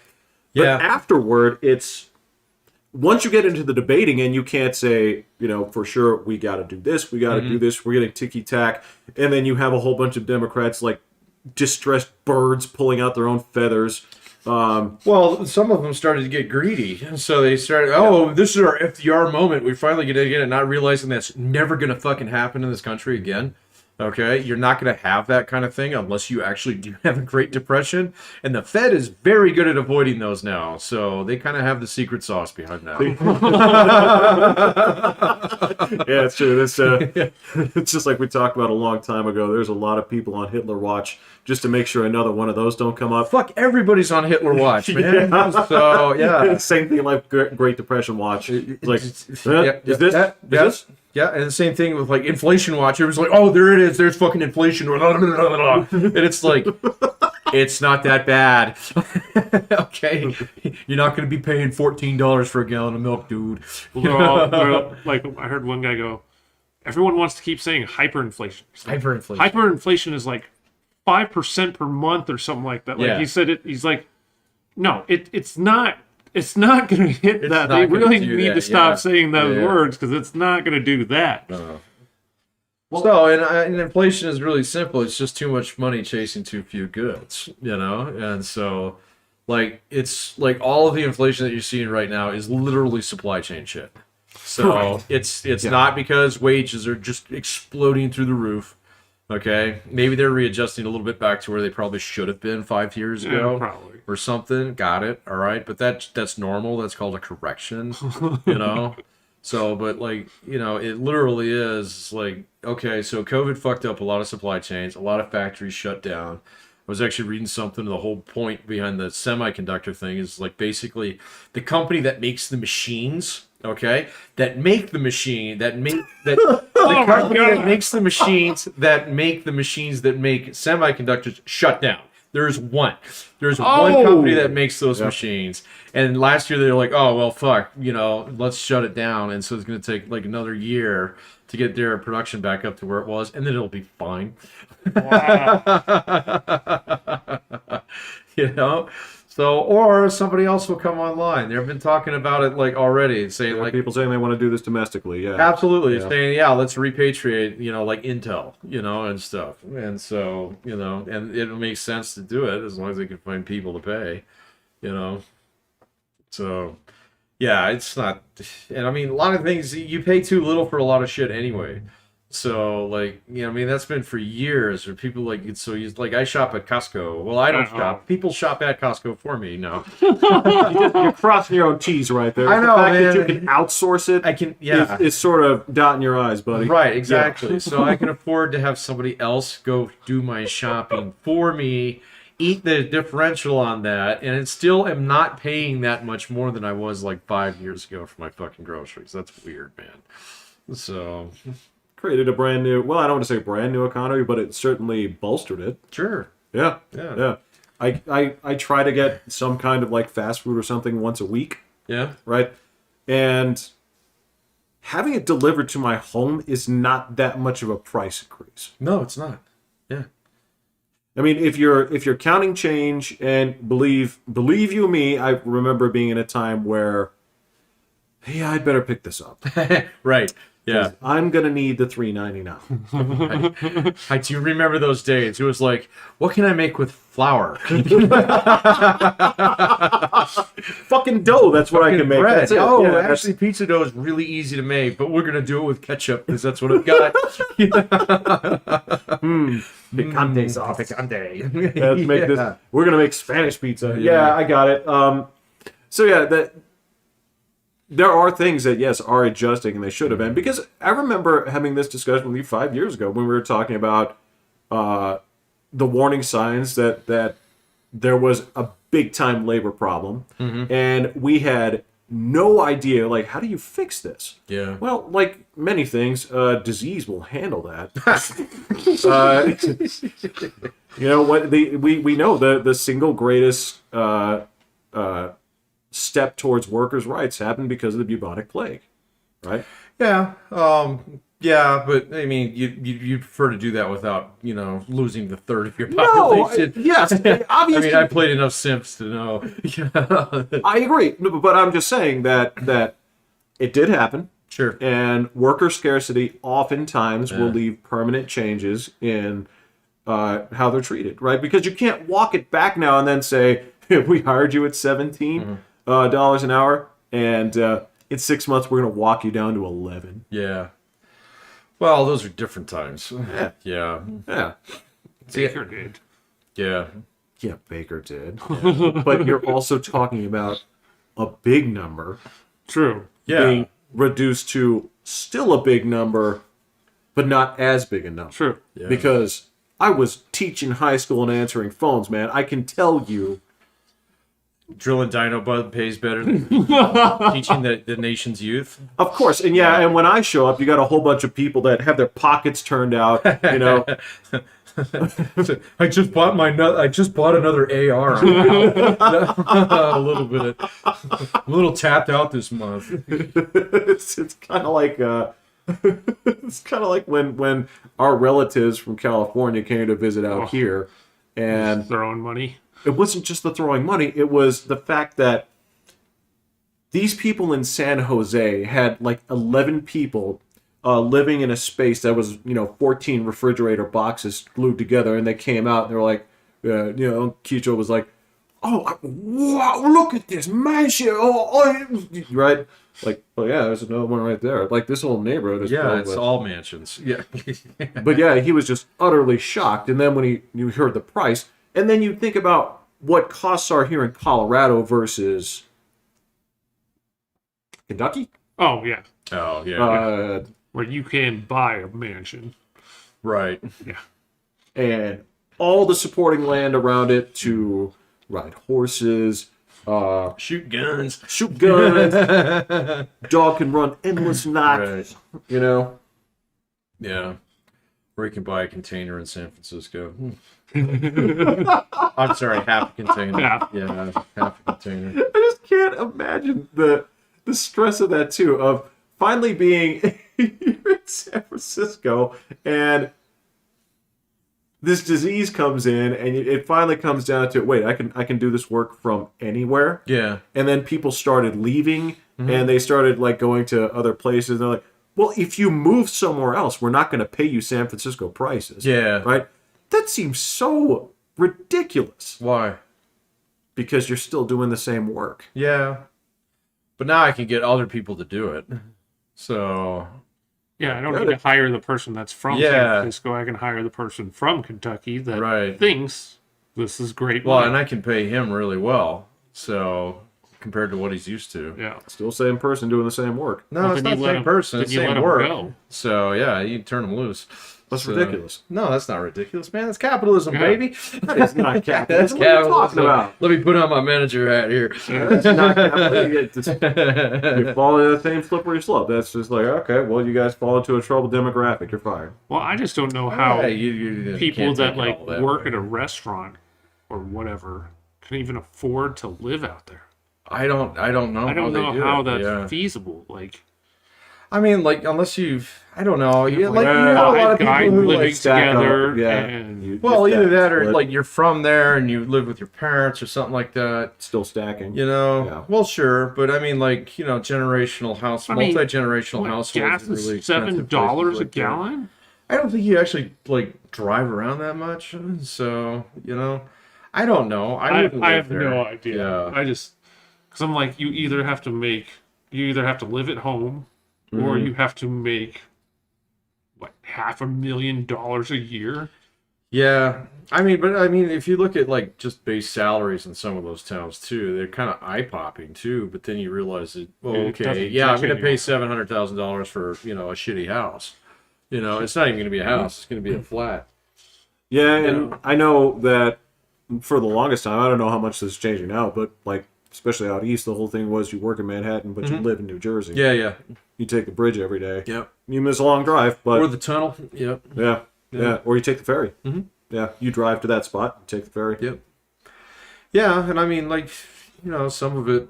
Yeah. But afterward, it's once you get into the debating and you can't say, for sure, we got to do this, we got to do this, we're getting ticky-tack, and then you have a whole bunch of Democrats like distressed birds pulling out their own feathers. Well, some of them started to get greedy, and so they started, this is our FDR moment. We finally get it, not realizing that's never going to fucking happen in this country again. Okay, you're not going to have that kind of thing unless you actually do have a Great Depression, and the Fed is very good at avoiding those now. So they kind of have the secret sauce behind that. Yeah, it's true. It's just like we talked about a long time ago. There's a lot of people on Hitler Watch just to make sure another one of those don't come up. Fuck, everybody's on Hitler Watch, man. Yeah. So yeah, same thing like Great Depression Watch. It's like, is this? Yeah, and the same thing with like Inflation Watch. It was like, oh, there it is. There's fucking inflation. And it's like, it's not that bad. Okay, you're not going to be paying $14 for a gallon of milk, dude. They're like, I heard one guy go, everyone wants to keep saying hyperinflation. Hyperinflation. Hyperinflation is like 5% per month or something like that. Like Yeah. he said it. He's like, no, it's not. It's not going to hit that. They really need to stop saying those words because it's not going to do that. And inflation is really simple. It's just too much money chasing too few goods, And so, like, it's like all of the inflation that you're seeing right now is literally supply chain shit. So it's not because wages are just exploding through the roof. Okay, maybe they're readjusting a little bit back to where they probably should have been 5 years ago, probably. or something. Got it. All right, but that's normal. That's called a correction. So, but like, it literally is like, okay, so COVID fucked up a lot of supply chains, a lot of factories shut down. I was actually reading something. The whole point behind the semiconductor thing is like basically the company that makes the machines. Okay, that make the machine that the company that makes the machines that make semiconductors shut down. There's one company that makes those machines, and last year they were like, oh well, fuck, let's shut it down, and so it's going to take like another year to get their production back up to where it was, and then it'll be fine. Wow. So, or somebody else will come online. They've been talking about it like already, saying like people saying they want to do this domestically. Yeah, absolutely, saying let's repatriate, like Intel, and stuff. And so, and it makes sense to do it as long as they can find people to pay, So, yeah, it's not, and I mean a lot of things you pay too little for a lot of shit anyway. So, like, that's been for years. Or people like I shop at Costco. Well, I don't shop. People shop at Costco for me. No, you're crossing your own T's right there. I know, the fact man. that you can outsource it. I can. Is sort of dotting your eyes, buddy. Right, exactly. So I can afford to have somebody else go do my shopping for me, eat the differential on that, and it still am not paying that much more than I was like 5 years ago for my fucking groceries. That's weird, man. So. Created a brand new, I don't want to say brand new economy, but it certainly bolstered it. Sure. Yeah. I try to get some kind of like fast food or something once a week. Yeah. Right? And having it delivered to my home is not that much of a price increase. No, it's not. Yeah. I mean, if you're counting change, and believe you me, I remember being in a time where, hey, I'd better pick this up. Right. Yeah, I'm gonna need the $3.99. I do remember those days. It was like, what can I make with flour? Fucking dough. That's what I can make. Bread. That's it. Oh, Yeah, actually, pizza dough is really easy to make, but we're gonna do it with ketchup because that's what I've got. Picante sauce. Picante. Let's make this. We're gonna make Spanish pizza. Yeah, I got it. So yeah, there are things that, yes, are adjusting, and they should have been. Because I remember having this discussion with you 5 years ago when we were talking about the warning signs that there was a big-time labor problem. Mm-hmm. And we had no idea, like, how do you fix this? Yeah. Well, like many things, disease will handle that. You know what? We know the single greatest step towards workers' rights happened because of the bubonic plague, right? Yeah. Yeah, but I mean, you prefer to do that without, you know, losing the third of your population. Yes, obviously. I mean, I played enough Sims to know. I agree, but I'm just saying that it did happen. Sure. And worker scarcity oftentimes will leave permanent changes in how they're treated, right? Because you can't walk it back now and then say, we hired you at $17 an hour, and in 6 months we're going to walk you down to 11. Yeah. Well, those are different times. Yeah. Yeah. Yeah. Baker did. Yeah. Yeah, Baker did. But you're also talking about a big number True. being reduced to still a big number, but not as big a number. True. Yeah. Because I was teaching high school and answering phones, man. I can tell you. Drilling Dino Bud pays better than teaching the nation's youth. Of course, and and when I show up, you got a whole bunch of people that have their pockets turned out, you know. I just bought another AR. A little bit. A little tapped out this month. It's kind of like when our relatives from California came to visit out here, and Their own money. it wasn't just the throwing money, it was the fact that these people in San Jose had like 11 people living in a space that was, 14 refrigerator boxes glued together, and they came out and they were like, Kicho was like, oh, wow, look at this mansion. Right? Like, oh yeah, there's another one right there. Like, this whole neighborhood is filled it's with... all mansions. Yeah. But yeah, he was just utterly shocked. And then when you heard the price, and then you think about what costs are here in Colorado versus Kentucky. Oh, yeah. Oh, yeah. Where you can buy a mansion. Right. Yeah. And all the supporting land around it to ride horses, Shoot guns. Dog can run endless nights, Right. Yeah. Or you can buy a container in San Francisco. I'm sorry, half a container. Yeah, half a container. I just can't imagine the stress of that too, of finally being in San Francisco and this disease comes in, and it finally comes down to, wait, I can do this work from anywhere. Yeah. And then people started leaving, and they started like going to other places. And they're like, well, if you move somewhere else, we're not going to pay you San Francisco prices. Yeah. Right? That seems so ridiculous. Why? Because you're still doing the same work. Yeah. But now I can get other people to do it. So... Yeah, I don't need to hire the person that's from San Francisco. I can hire the person from Kentucky that thinks this is great. Well, and I can pay him really well. So, compared to what he's used to. Yeah. Still same person doing the same work. No, Well, it's then not you the let same him- person. then It's you the let same him work. go. So, yeah, you turn them loose. That's So- ridiculous. No, that's not ridiculous, man. That's capitalism, Yeah. baby. That is not That's capitalism. What are you talking capitalism. about? Let me put on my manager hat here. That's not capitalism. You fall into the same slippery slope. That's just like, okay, well, you guys fall into a troubled demographic. You're fired. Well, I just don't know how Yeah, you people can't that take it like all that work way. at a restaurant or whatever can even afford to live out there. I don't know. I don't know how that's Yeah. feasible. Like, I mean, like, unless you've, I don't know. You, like, like, you have a lot of five guys people who living like, stack up, together, yeah. and well, either that or Split. like you're from there and you live with your parents or something like that. Still stacking. Yeah. Well, sure, but I mean, like, generational house, I mean, multi-generational what, households. gas are is really expensive $7 places a like that. gallon. I don't think you actually like drive around that much. So I don't know. I wouldn't live have there. no idea. Yeah. I just because I'm like, you either have to live at home, or you have to make what, $500,000 a year. Yeah. I mean, if you look at like just base salaries in some of those towns too, they're kind of eye popping too. But then you realize that, well, It okay, doesn't yeah, I'm touch going to pay anyone. $700,000 for a shitty house. It's not even going to be a house; it's going to be a flat. Yeah, and I know that for the longest time, I don't know how much this is changing now, but like especially out east, the whole thing was you work in Manhattan, but you live in New Jersey. Yeah, yeah. You take the bridge every day. Yep. You miss a long drive, but Or the tunnel. Yep. yeah. Or you take the ferry. Mhm. Yeah, you drive to that spot, and take the ferry. Yep. Yeah, and I mean, like, some of it.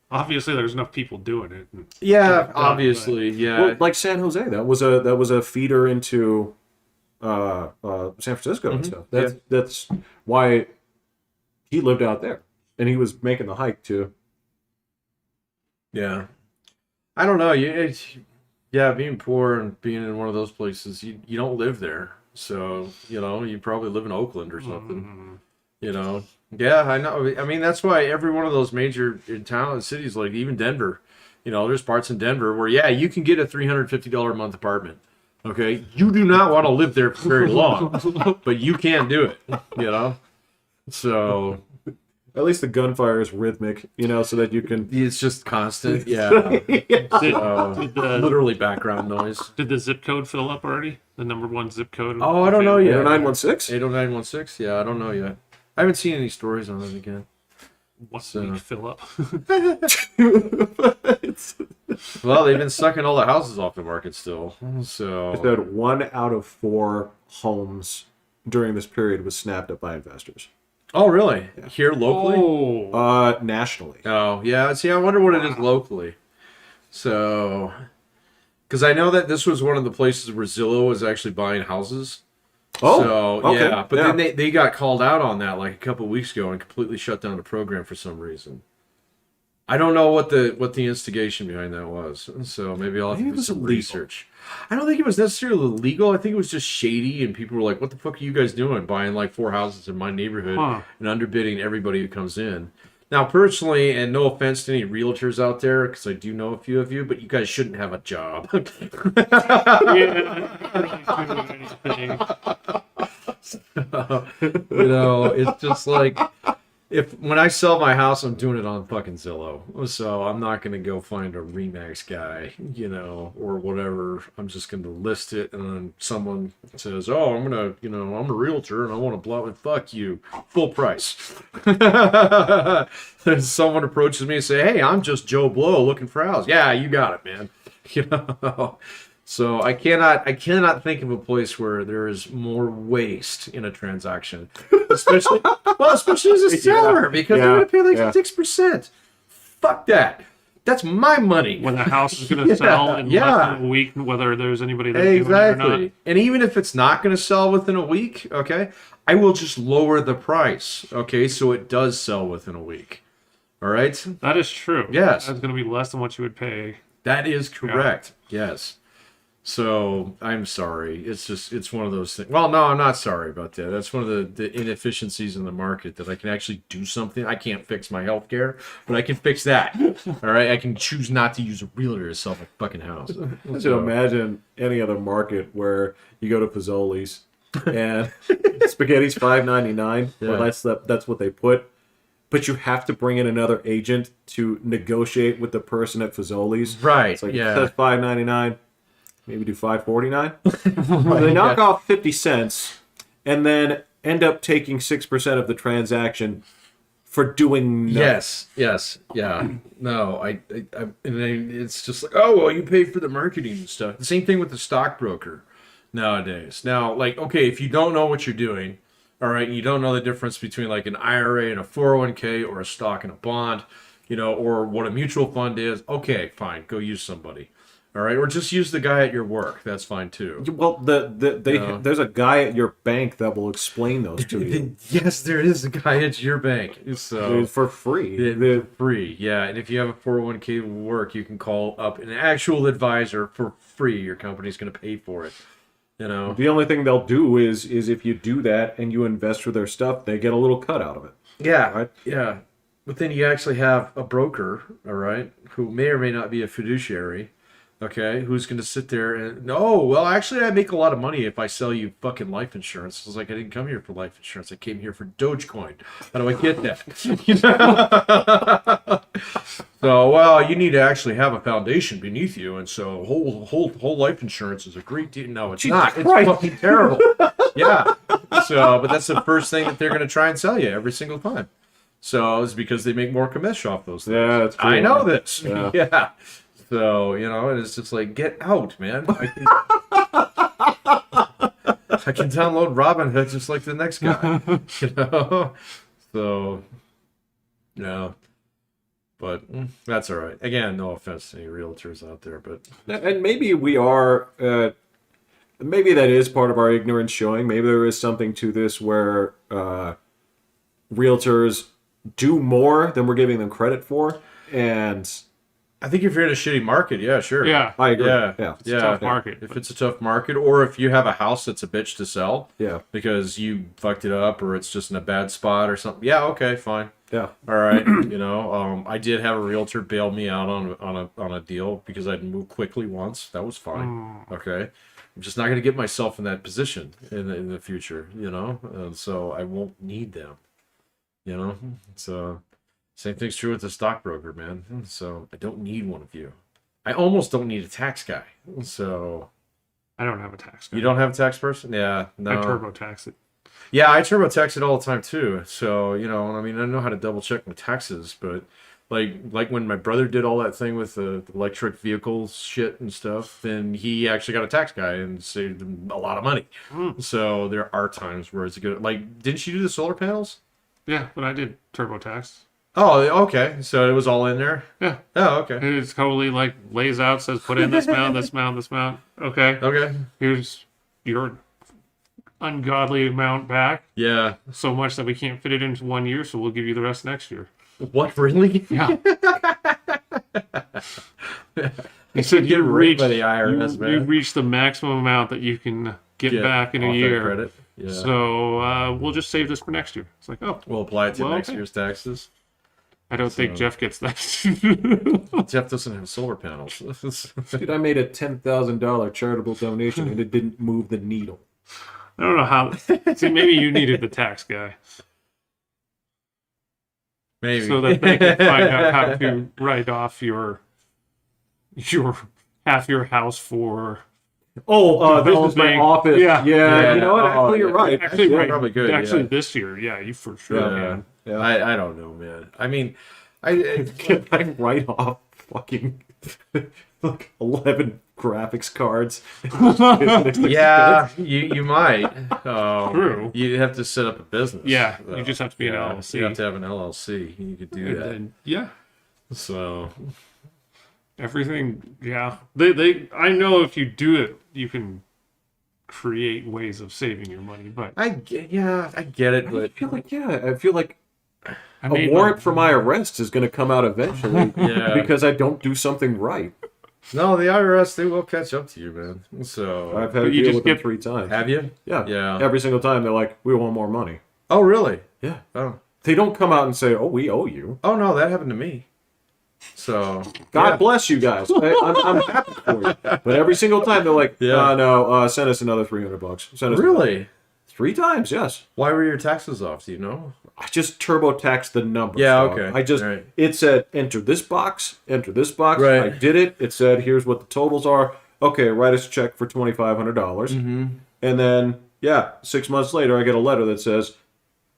Obviously, there's enough people doing it. Yeah, obviously, yeah. Well, like San Jose, that was a feeder into San Francisco and stuff. That's why he lived out there, and he was making the hike too. Yeah. I don't know. Being poor and being in one of those places, you don't live there. So, you probably live in Oakland or something. Yeah, I know. I mean, that's why every one of those major cities, like even Denver, there's parts in Denver where, you can get a $350 a month apartment. Okay? You do not want to live there for very long, but you can do it, So... At least the gunfire is rhythmic, so that you can... It's just constant, yeah. Literally background noise. Did the zip code fill up already? The number one zip code? Oh, I don't know yet. 80916? 80916? Yeah, I don't know yet. I haven't seen any stories on it again. What's the fill up? Well, they've been sucking all the houses off the market still. So I said 1 out of 4 homes during this period was snapped up by investors. Oh, really? Yeah. Here locally? Oh. Nationally. Oh, yeah. See, I wonder what it is locally. So, because I know that this was one of the places where Zillow was actually buying houses. Oh, so, okay. Yeah. But then they got called out on that like a couple of weeks ago and completely shut down the program for some reason. I don't know what the instigation behind that was. So maybe I'll have to do some research. I don't think it was necessarily illegal. I think it was just shady, and people were like, "What the fuck are you guys doing? Buying like 4 houses in my neighborhood and underbidding everybody who comes in." Now, personally, and no offense to any realtors out there, because I do know a few of you, but you guys shouldn't have a job. It's just like. When I sell my house, I'm doing it on fucking Zillow. So I'm not going to go find a Remax guy, or whatever. I'm just going to list it, and then someone says, "Oh, I'm going to, I'm a realtor and I want to blow it." Fuck you. Full price. Then someone approaches me and say, "Hey, I'm just Joe Blow looking for a house." Yeah, you got it, man. So I cannot think of a place where there is more waste in a transaction, especially as a seller, because they're going to pay like 6%. Fuck that. That's my money. When the house is going to sell in less than a week, whether there's anybody that's doing it or not. And even if it's not going to sell within a week, okay, I will just lower the price, okay, so it does sell within a week. All right? That is true. Yes. That's going to be less than what you would pay. That is correct. Yeah. Yes. So I'm sorry. It's one of those things. Well, no, I'm not sorry about that. That's one of the inefficiencies in the market, that I can actually do something. I can't fix my healthcare, but I can fix that. All right. I can choose not to use a realtor to sell my fucking house. So imagine any other market where you go to Fazoli's and spaghetti's $5.99. Yeah. Well, that's what they put. But you have to bring in another agent to negotiate with the person at Fazoli's. Right. It's like, yeah. it says $5.99. Maybe do $5.49. They knock off 50 cents and then end up taking 6% of the transaction for doing nothing. Yes, yeah. No, and then it's just like, oh, well, you pay for the marketing and stuff. The same thing with the stockbroker nowadays. Now, like, okay, if you don't know what you're doing, all right, and you don't know the difference between like an IRA and a 401k or a stock and a bond, or what a mutual fund is, okay, fine, go use somebody. All right, or just use the guy at your work. That's fine too. Well, there's a guy at your bank that will explain those to you. Yes, there is a guy at your bank. So for free. They're free, yeah. And if you have a 401k work, you can call up an actual advisor for free. Your company's going to pay for it. The only thing they'll do is if you do that and you invest for their stuff, they get a little cut out of it. Yeah, right? Yeah. But then you actually have a broker, all right, who may or may not be a fiduciary. Okay, who's going to sit there and, no, well, actually, I make a lot of money if I sell you fucking life insurance. It's like, I didn't come here for life insurance. I came here for Dogecoin. How do I get that? So, well, you need to actually have a foundation beneath you, and so whole life insurance is a great deal. No, it's not. It's fucking terrible. Yeah. So, but that's the first thing that they're going to try and sell you every single time. So it's because they make more commission off those things. Yeah, that's true. I know this. Yeah. Yeah. So, and it's just like, get out, man. I can download Robinhood just like the next guy. So, yeah. But that's all right. Again, no offense to any realtors out there, but And maybe we are, maybe that is part of our ignorance showing. Maybe there is something to this where realtors do more than we're giving them credit for. And I think if you're in a shitty market, yeah, sure. Yeah. I agree. Yeah. Yeah. It's a tough market. If it's a tough market, or if you have a house that's a bitch to sell Yeah. because you fucked it up, or it's just in a bad spot or something, yeah, okay, fine. Yeah. All right, I did have a realtor bail me out on a deal because I'd moved quickly once. That was fine. Okay, I'm just not going to get myself in that position in the future, and so I won't need them, So same thing's true with the stockbroker, man. So I don't need one of you. I almost don't need a tax guy. So I don't have a tax guy. you don't have a tax person? Yeah, no. I TurboTax it. Yeah, I TurboTax it all the time too. So, I know how to double check my taxes, but like when my brother did all that thing with the electric vehicle shit and stuff, then he actually got a tax guy and saved him a lot of money. So there are times where it's good. Like, didn't you do the solar panels? Yeah, but I did TurboTax. Oh, okay. So it was all in there? Yeah. Oh, okay. It's totally like lays out, says put in this amount, this amount, this amount. Okay. Okay. Here's your ungodly amount back. Yeah. So much that we can't fit it into 1 year, so we'll give you the rest next year. What, really? Yeah. He said Get raped by the IRS, man. you reached the maximum amount that you can get back in a off that year. credit. Yeah. So we'll just save this for next year. It's like, oh, We'll apply it to Well, next okay. year's taxes. I don't think Jeff gets that. Jeff doesn't have solar panels. Dude, I made a $10,000 charitable donation and it didn't move the needle. I don't know how. See, maybe you needed the tax guy Maybe. so that they can find out how to write off your half your house for. Oh, this is my Developing. office. Yeah. Yeah. You know what? Oh, Actually, you're yeah. right. Actually, Yeah. right. probably good, Actually, yeah. this year, yeah, you for sure. Yeah. Man. Yeah. I don't know, man. I mean, I I write off fucking like 11 graphics cards. yeah, you might. True. You have to set up a business. Yeah, though. you just have to be an LLC. You have to have an LLC. You could do And that. then, yeah, So everything. Yeah, they. I know if you do it, you can create ways of saving your money. But I get it, but I feel like I a made warrant for my arrest is going to come out eventually Yeah. because I don't do something right. no, the IRS, they will catch up to you, man. So I've had But to you deal just with them get- 3 times. have you? Yeah. Yeah. Every single time they're like, we want more money. Oh, really? Yeah. Oh. They don't come out and say, oh, we owe you. Oh no, that happened to me. So God yeah. bless you guys. I'm happy for you. But every single time they're like, Yeah. no, send us another $300. Send us Really? 3 times, yes. Why were your taxes off? Do you know? I just TurboTaxed the numbers. Yeah, dog. okay. I just Right. It said enter this box. Right. I did it. It said here's what the totals are. Okay, write us a check for $2,500. Mm-hmm. And then 6 months later, I get a letter that says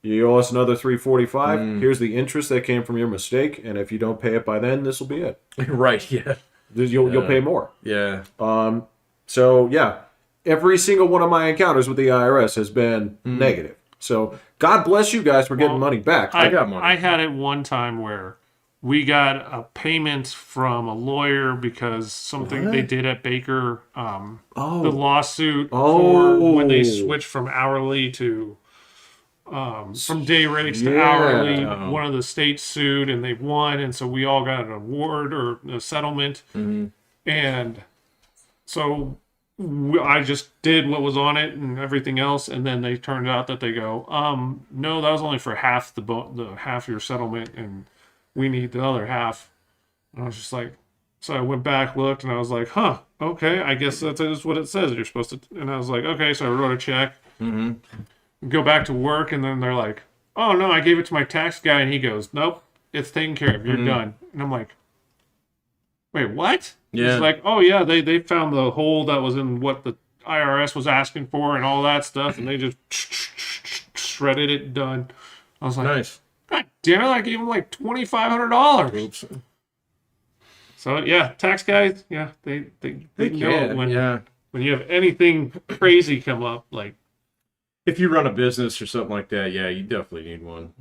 you owe us another $345. Here's the interest that came from your mistake, and if you don't pay it by then, this will be it. Right. Yeah. You'll pay more. Yeah. So yeah, every single one of my encounters with the IRS has been negative. So God bless you guys for getting money back. I got money. I had it one time where we got a payment from a lawyer because something they did at Baker, the lawsuit for when they switched from hourly to from day rates to hourly. One of the states sued and they won, and so we all got an award or a settlement. And so I just did what was on it and everything else, and then they turned out that they go, no, that was only for half the half your settlement, and we need the other half. And I was just like, so I went back, looked, and I was like, huh, okay, I guess that's just what it says. You're supposed to, and I was like, okay, so I wrote a check, go back to work, and then they're like, oh no, I gave it to my tax guy, and he goes, nope, it's taken care of, you're done. And I'm like, wait, what? Yeah. It's like, oh yeah, they found the hole that was in what the IRS was asking for and all that stuff, and they just shredded it, done. I was like, Nice. God damn it! I gave him like $2,500. Oops. So yeah, tax guys, yeah, they know can, when yeah. when you have anything crazy come up, like If you run a business or something like that, yeah, you definitely need one,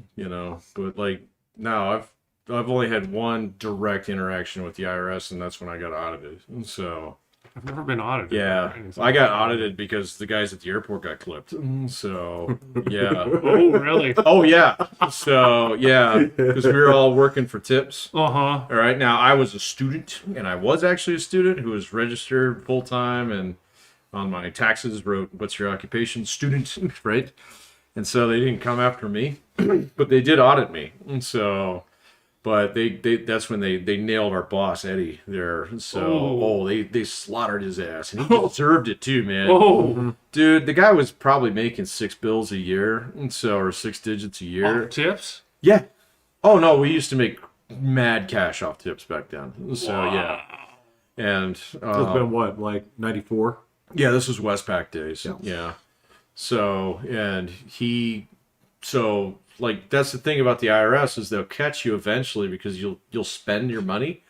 But like now I've only had one direct interaction with the IRS, and that's when I got audited. So I've never been audited. yeah, I got audited because the guys at the airport got clipped. So yeah. Oh really? Oh yeah. So yeah, because we were all working for tips. Uh huh. All right. Now I was a student, and I was actually a student who was registered full time, and on my taxes wrote, "What's your occupation?" Student, right? And so they didn't come after me, but they did audit me. And so, but they that's when they nailed our boss Eddie there. So they slaughtered his ass, and he deserved it too, man. Oh, Dude, the guy was probably making $6 bills a year, and so or 6 digits a year. off tips? Yeah. Oh no, we used to make mad cash off tips back then. So yeah. And It's been what, like 94? yeah, this was Westpac days. Yeah. Yeah. So so like that's the thing about the IRS is they'll catch you eventually because you'll spend your money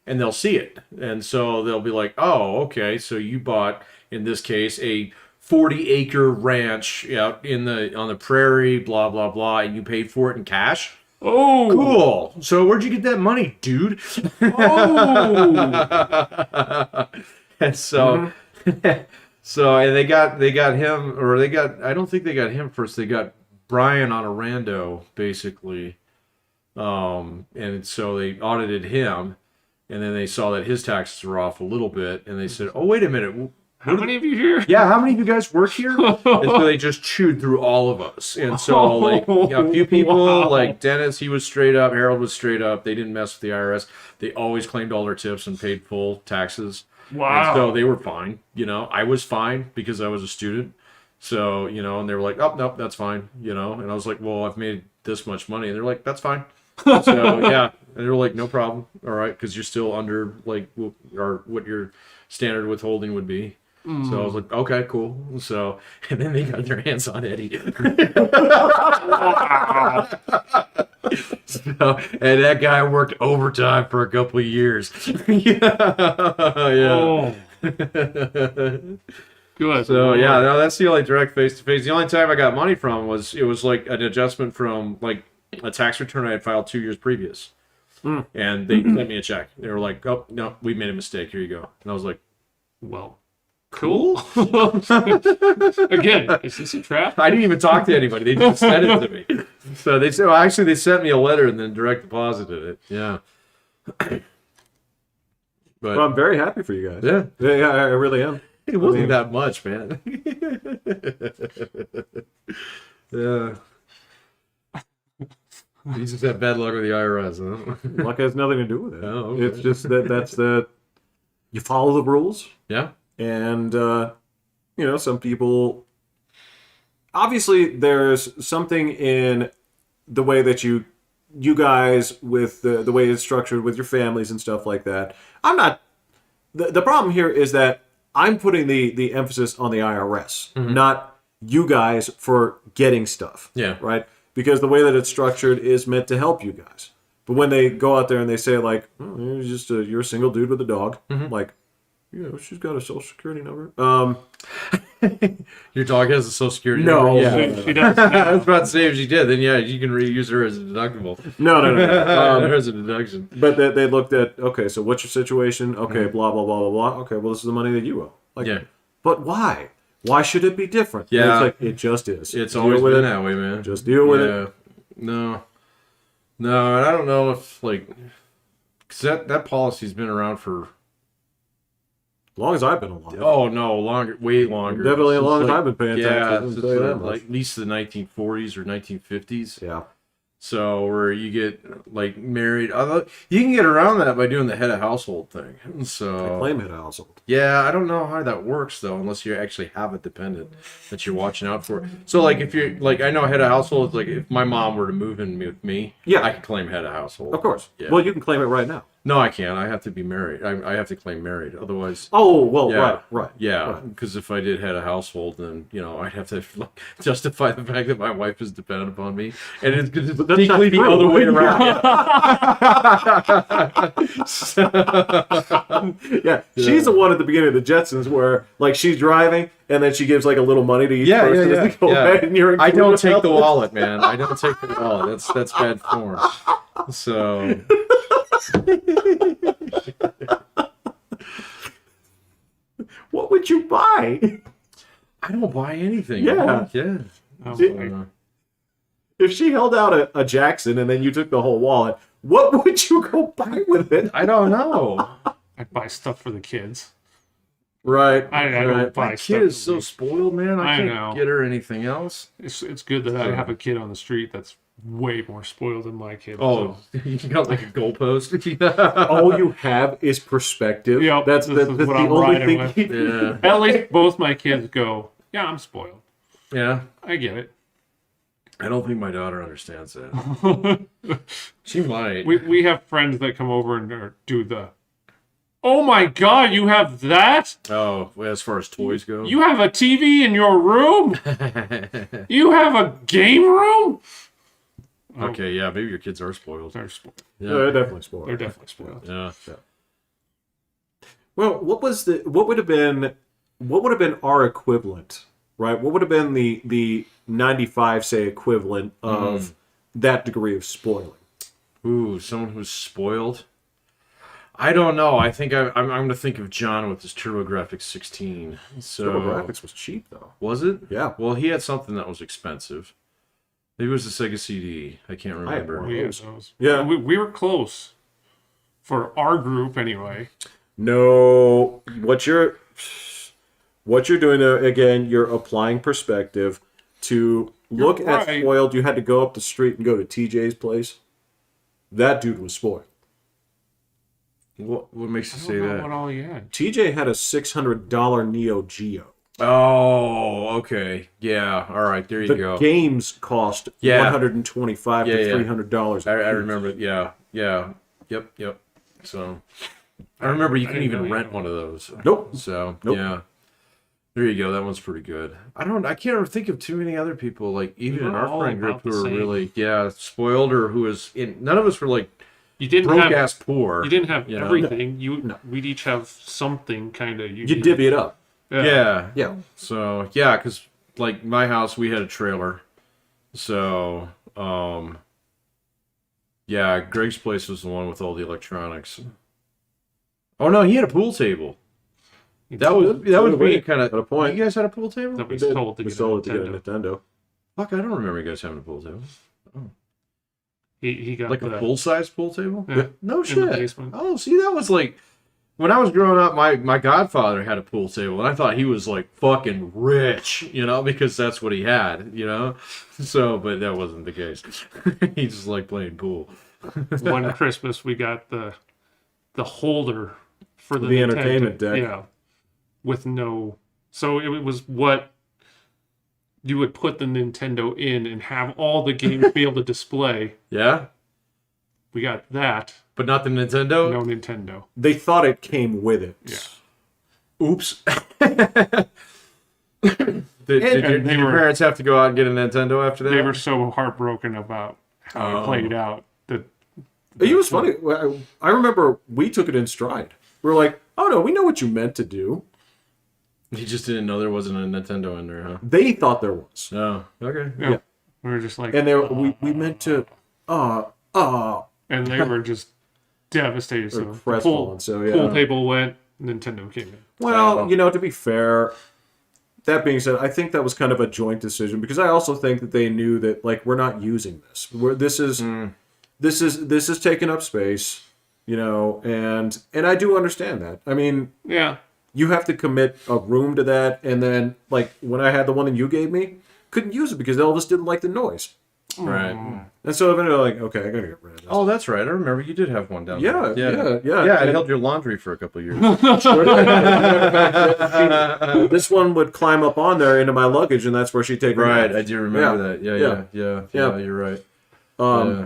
and they'll see it. And so they'll be like, "Oh, okay, so you bought in this case a 40-acre ranch out on the prairie, blah blah blah, and you paid for it in cash." Oh, Cool. So where'd you get that money, dude? Oh, And so and they got him, or they got, I don't think they got him first. They got Brian on a rando, basically. And so they audited him, and then they saw that his taxes were off a little bit, and they said, "Oh, wait a minute. how many of you here? Yeah, how many of you guys work here?" And so they just chewed through all of us. And so, like, a few people, Wow. like Dennis, he was straight up. Harold was straight up. They didn't mess with the IRS. They always claimed all their tips and paid full taxes. Wow. And so they were fine. I was fine because I was a student. So, and they were like, "Oh, no, that's fine." And I was like, "Well, I've made this much money." And they're like, "That's fine." So, yeah. And they were like, "No problem. All right." Because you're still under, like, or what your standard withholding would be. So I was like, "Okay, cool." So, and then they got their hands on Eddie. So, and that guy worked overtime for a couple of years. Yeah. Oh, good. So yeah, no, that's the only direct face-to-face. The only time I got money from was like an adjustment from like a tax return I had filed 2 years previous. And they sent me a check. They were like, "Oh, no, we made a mistake. Here you go." And I was like, Well, cool. Again, is this a trap? I didn't even talk to anybody. They just sent it to me. So they said, well, actually, they sent me a letter and then direct deposited it. Yeah. But Well, I'm very happy for you guys. yeah, Yeah, I really am. it wasn't that much, man. Yeah. You just had bad luck with the IRS, huh? Luck has nothing to do with it. Oh, okay. It's just that's you follow the rules, Yeah. and some people. Obviously, there's something in the way that you guys with the way it's structured with your families and stuff like that. I'm not. The problem here is that I'm putting the emphasis on the IRS, not you guys for getting stuff. Yeah. Right. Because the way that it's structured is meant to help you guys. But when they go out there and they say like, "Oh, you're a single dude with a dog," like, she's got a social security number. Your dog has a social security No. number? Yeah. She does. I was about to say if she did, then yeah, you can reuse her as a deductible. No. There's a deduction. But they looked at, okay, so what's your situation? Okay, blah, blah, blah, blah, blah. Okay, well, this is the money that you owe. Like, Yeah. But why? Why should it be different? And Yeah. it's like, it just is. It's Deal always with been it. that way, man. Just deal with it. Yeah. No, and I don't know if because that policy's been around for As long as I've been alive. longer, way longer. Definitely as Since, long as like, I've been paying yeah, taxes. I'll since, tell you that much. like at least the 1940s or 1950s. Yeah. So where you get like married, although you can get around that by doing the head of household thing. So Claim head household. yeah, I don't know how that works though, unless you actually have a dependent that you're watching out for. So like if you're like, I know head of household is like if my mom were to move in with me, Yeah. I could claim head of household. Of course. Yeah. Well, you can claim it right now. No, I can't. I have to be married. I have to claim married. Otherwise, Oh, well, yeah, right. yeah. Because if I had a household, then I'd have to like, justify the fact that my wife is dependent upon me, and it's distinctly the other way around. Yeah, she's the one at the beginning of the Jetsons where like she's driving and then she gives like a little money to each person as they go ahead, and you're I don't take the included. wallet, man. I don't take the wallet. That's bad form. So. What would you buy? I don't buy anything. Yeah. Man. Yeah. Oh, Did- If she held out a Jackson and then you took the whole wallet, what would you go buy with it? I don't know. I'd buy stuff for the kids. Right. I don't buy My stuff. kid is for so me. spoiled, man. I I can't know. get her anything else. It's good that I have a kid on the street that's way more spoiled than my kid. Oh, you got like a goalpost. All you have is perspective. Yep, that's this that's is the what I'm only riding thing. with. Yeah. At least both my kids go, yeah, I'm spoiled. Yeah. I get it. I don't think my daughter understands that. She might. We have friends that come over and do the, oh my god, you have that? Oh, well, as far as toys go. You have a TV in your room? You have a game room? Okay, yeah, maybe your kids are spoiled. They're spoiled. Yeah, they're Yeah. definitely spoiled. They're definitely spoiled. Yeah. Well, what would have been our equivalent, right? What would have been the 95 say equivalent of that degree of spoiling? Ooh, someone who's spoiled. I don't know. I think I'm going to think of John with his TurboGrafx 16. So TurboGrafx was cheap though. was it? Yeah. Well, he had something that was expensive. Maybe it was the Sega CD. I can't remember. one. We had Those. those. Yeah. We were close. For our group, anyway. No, what you're doing there again, you're applying perspective to look You're at right. spoiled. You had to go up the street and go to TJ's place. That dude was spoiled. What makes you I say don't know that? what all you had. TJ had a $600 Neo Geo. Oh, okay. Yeah. All right. There you The go. games cost Yeah. $125 Yeah, to yeah. $300. I remember. Yeah. Yeah. Yep. So I remember you couldn't didn't even know rent you- one of those. Nope. So Nope. yeah. There you go. That one's pretty good. I can't think of too many other people like even in We're our all friend group about who the are same. really spoiled or who is in. None of us were like You didn't broke have ass poor. you didn't have you know? everything. No. We'd each have something kind of. You divvy it up. Yeah. Yeah. So yeah, because like my house, we had a trailer. So yeah, Greg's place was the one with all the electronics. Oh no, he had a pool table. That was being kind of Got a point. You guys had a pool table? That we We did. sold to We get sold a it to get a Nintendo. Nintendo. Fuck, I don't remember you guys having a pool table. He got Like the, a full size pool table? Yeah. No in the shit. basement. Oh, see, that was like when I was growing up. My godfather had a pool table, and I thought he was like fucking rich, because that's what he had, So, but that wasn't the case. He just liked playing pool. One Christmas we got the holder for the The Nintendo. entertainment deck. Yeah, with no. So it was what you would put the Nintendo in and have all the games be able to display. Yeah, We got that. but not the Nintendo. No Nintendo. They thought it came with it. Yeah. Oops. Did they your were- parents have to go out and get a Nintendo after that? They were so heartbroken about how it played out that It was funny. I remember we took it in stride. We were like, oh no, we know what you meant to do. You just didn't know there wasn't a Nintendo in there, huh? They thought there was. No. Okay. yeah, we were just like, And we meant to, and they were just devastated. So the crestfallen, so, yeah. pool table went, Nintendo came in. Well, to be fair, that being said, I think that was kind of a joint decision because I also think that they knew that like we're not using this. This is taking up space, and I do understand that. I mean, Yeah, you have to commit a room to that, and then like when I had the one that you gave me, couldn't use it because Elvis didn't like the noise, Right. and so eventually like, okay, I gotta get rid of this. Oh, that's right. I remember you did have one down Yeah, there. yeah. Yeah, it And held your laundry for a couple of years. this one would climb up on there into my luggage, and that's where she'd take her Right, nap. I do remember that. Yeah, Yeah. yeah, Yeah. you're right.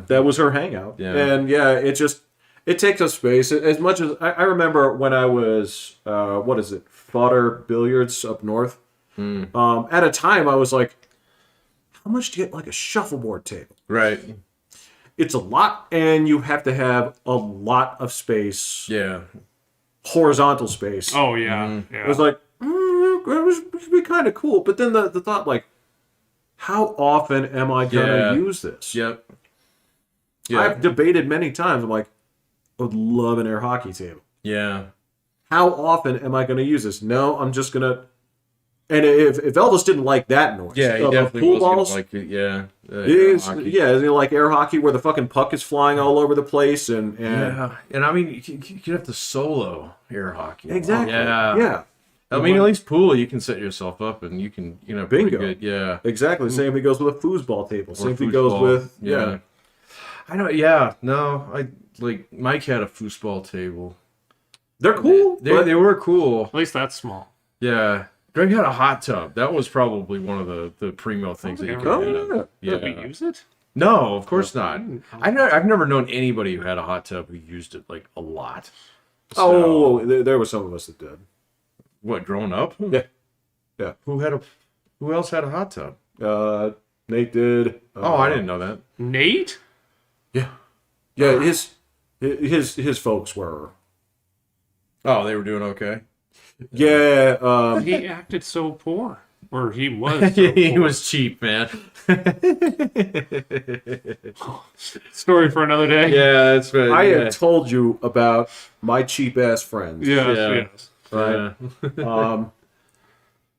That was her hangout. Yeah. And yeah, it just, It takes up space as much as I remember when I was what is it, fodder billiards up north. At a time, I was like, how much do you get like a shuffleboard table? Right. It's a lot, and you have to have a lot of space. Yeah. Horizontal space. Oh yeah, yeah. I was like, it would be kind of cool. But then the thought, like, how often am I gonna use this? Yep. I've debated many times. I'm like, I would love an air hockey table. Yeah. How often am I gonna use this? No, I'm just gonna. And if Elvis didn't like that noise, Yeah, he definitely pool was balls, gonna like it. Yeah. is it like air hockey where the fucking puck is flying all over the place and Yeah, and I mean, you have to solo air hockey. exactly, Yeah. I mean, at least pool, you can set yourself up and you can, bingo. pretty good. Yeah. Exactly. Same thing goes with a foosball table. Same thing foosball. goes with yeah. I know. Yeah. No, I like Mike had a foosball table. They're cool. They were cool. At least that's small. Yeah. Greg had a hot tub. That was probably one of the primo things that you could have. Did we use it? No, of course not. I've never known anybody who had a hot tub who used it like a lot. So, there were some of us that did. what, growing up? Yeah. Who else had a hot tub? Nate did. I didn't know that. Nate? Yeah, his folks were. Oh, they were doing okay. Yeah. He acted so poor. Or he was. So He poor. was cheap, man. Story for another day. Yeah, that's right. I have told you about my cheap ass friends. Yes, Yeah. yes. Right.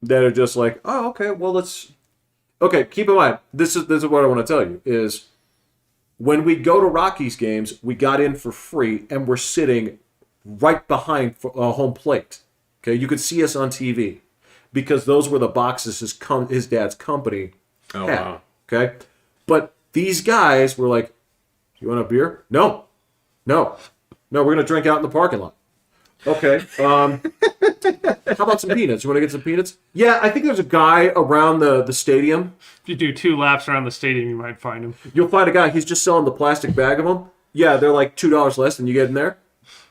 That are just like, oh, okay, well, okay, keep in mind, this is what I want to tell you, is when we go to Rockies games, we got in for free, and we're sitting right behind home plate. Okay, you could see us on TV, because those were the boxes his dad's company Oh, had. wow. Okay? But these guys were like, you want a beer? No, we're going to drink out in the parking lot. Okay. How about some peanuts? You want to get some peanuts? Yeah, I think there's a guy around the stadium. If you do 2 laps around the stadium, you might find him. You'll find a guy. He's just selling the plastic bag of them. Yeah, they're like $2 less than you get in there.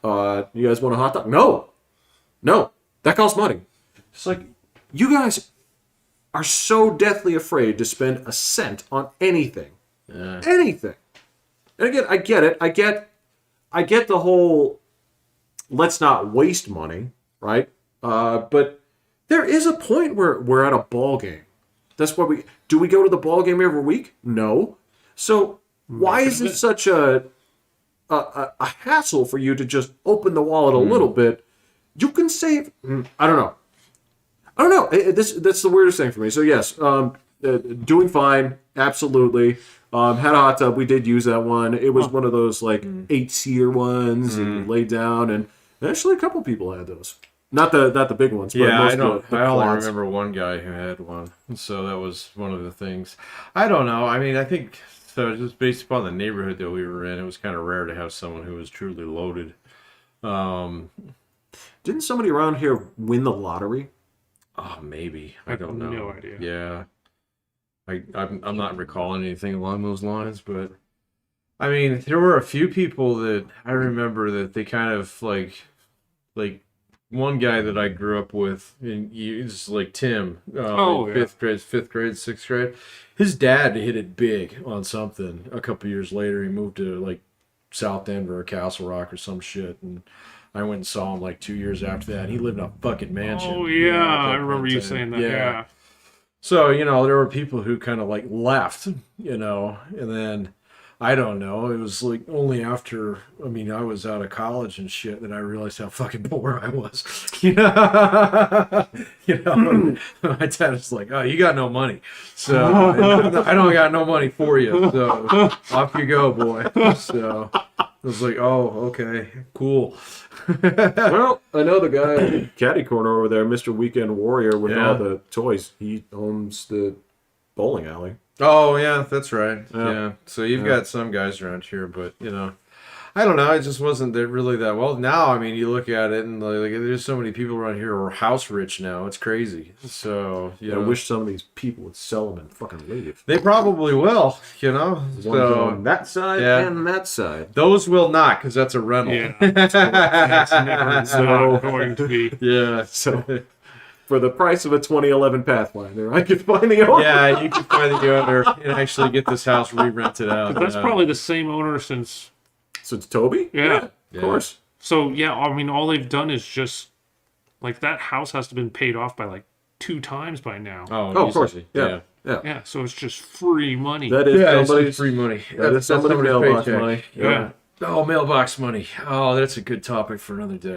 You guys want a hot dog? No. That costs money. It's like, you guys are so deathly afraid to spend a cent on anything. Yeah. Anything. And again, I get it. I get the whole let's not waste money, right? But there is a point where we're at a ball game. That's why we go to the ball game every week? No. So why is it such a hassle for you to just open the wallet a little bit? You can save. I don't know. That's the weirdest thing for me. So yes, doing fine, absolutely. Had a hot tub. We did use that one. It was one of those like 8-seater ones, and laid down, and actually a couple people had those. Not the big ones. But Yeah, most I don't. of the I only quads. remember one guy who had one, so that was one of the things. I don't know. I mean, I think so. Just based upon the neighborhood that we were in, it was kind of rare to have someone who was truly loaded. Didn't somebody around here win the lottery? Oh, maybe. I have don't know. no idea. Yeah. I'm not recalling anything along those lines, but I mean, there were a few people that I remember that they kind of like one guy that I grew up with, and he's like Tim, in fifth grade, sixth grade. His dad hit it big on something a couple years later. He moved to like South Denver or Castle Rock or some shit, and I went and saw him like 2 years after that. He lived in a fucking mansion. Oh, you know, yeah. at that I remember point you in time. saying that. Yeah. So, there were people who kind of like left, and then I don't know. It was like only after, I was out of college and shit that I realized how fucking poor I was. My dad was like, "Oh, you got no money, so I don't got no money for you. So off you go, boy." So I was like, "Oh, okay, cool." Well, I know the guy, Caddy Corner over there, Mr. Weekend Warrior, with Yeah. all the toys. He owns the bowling alley. Oh yeah, that's right. Yeah. Yeah. So you've got some guys around here, but I don't know. It just wasn't really that well. Now, I mean, you look at it and like there's so many people around here who are house rich now. It's crazy. So I wish some of these people would sell them and fucking leave. they probably will. You know. One's So on that side yeah. and that side. those will not, because that's a rental. Yeah, that's never So- going to be. Yeah. So for the price of a 2011 Pathfinder, I could find the owner. Yeah, you can find the owner and actually get this house re-rented out. That's probably the same owner since. Since Toby? Yeah. Of course. So yeah, I mean, all they've done is just like that house has to have been paid off by like 2 times by now. Oh, of course. easily. Yeah. Yeah, so it's just free money. That is Yeah, it's somebody's free money. That is somebody's mailbox paycheck. money. Yeah. Oh, mailbox money. Oh, that's a good topic for another day.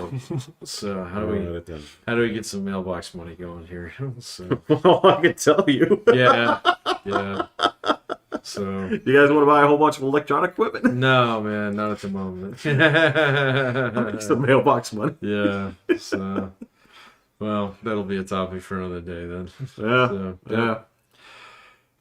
So how do we get some mailbox money going here? So Well, I can tell you. yeah. So You guys want to buy a whole bunch of electronic equipment? no, man, not at the moment. Some mailbox money. Yeah. So well, that'll be a topic for another day then. Yeah. So, Yeah.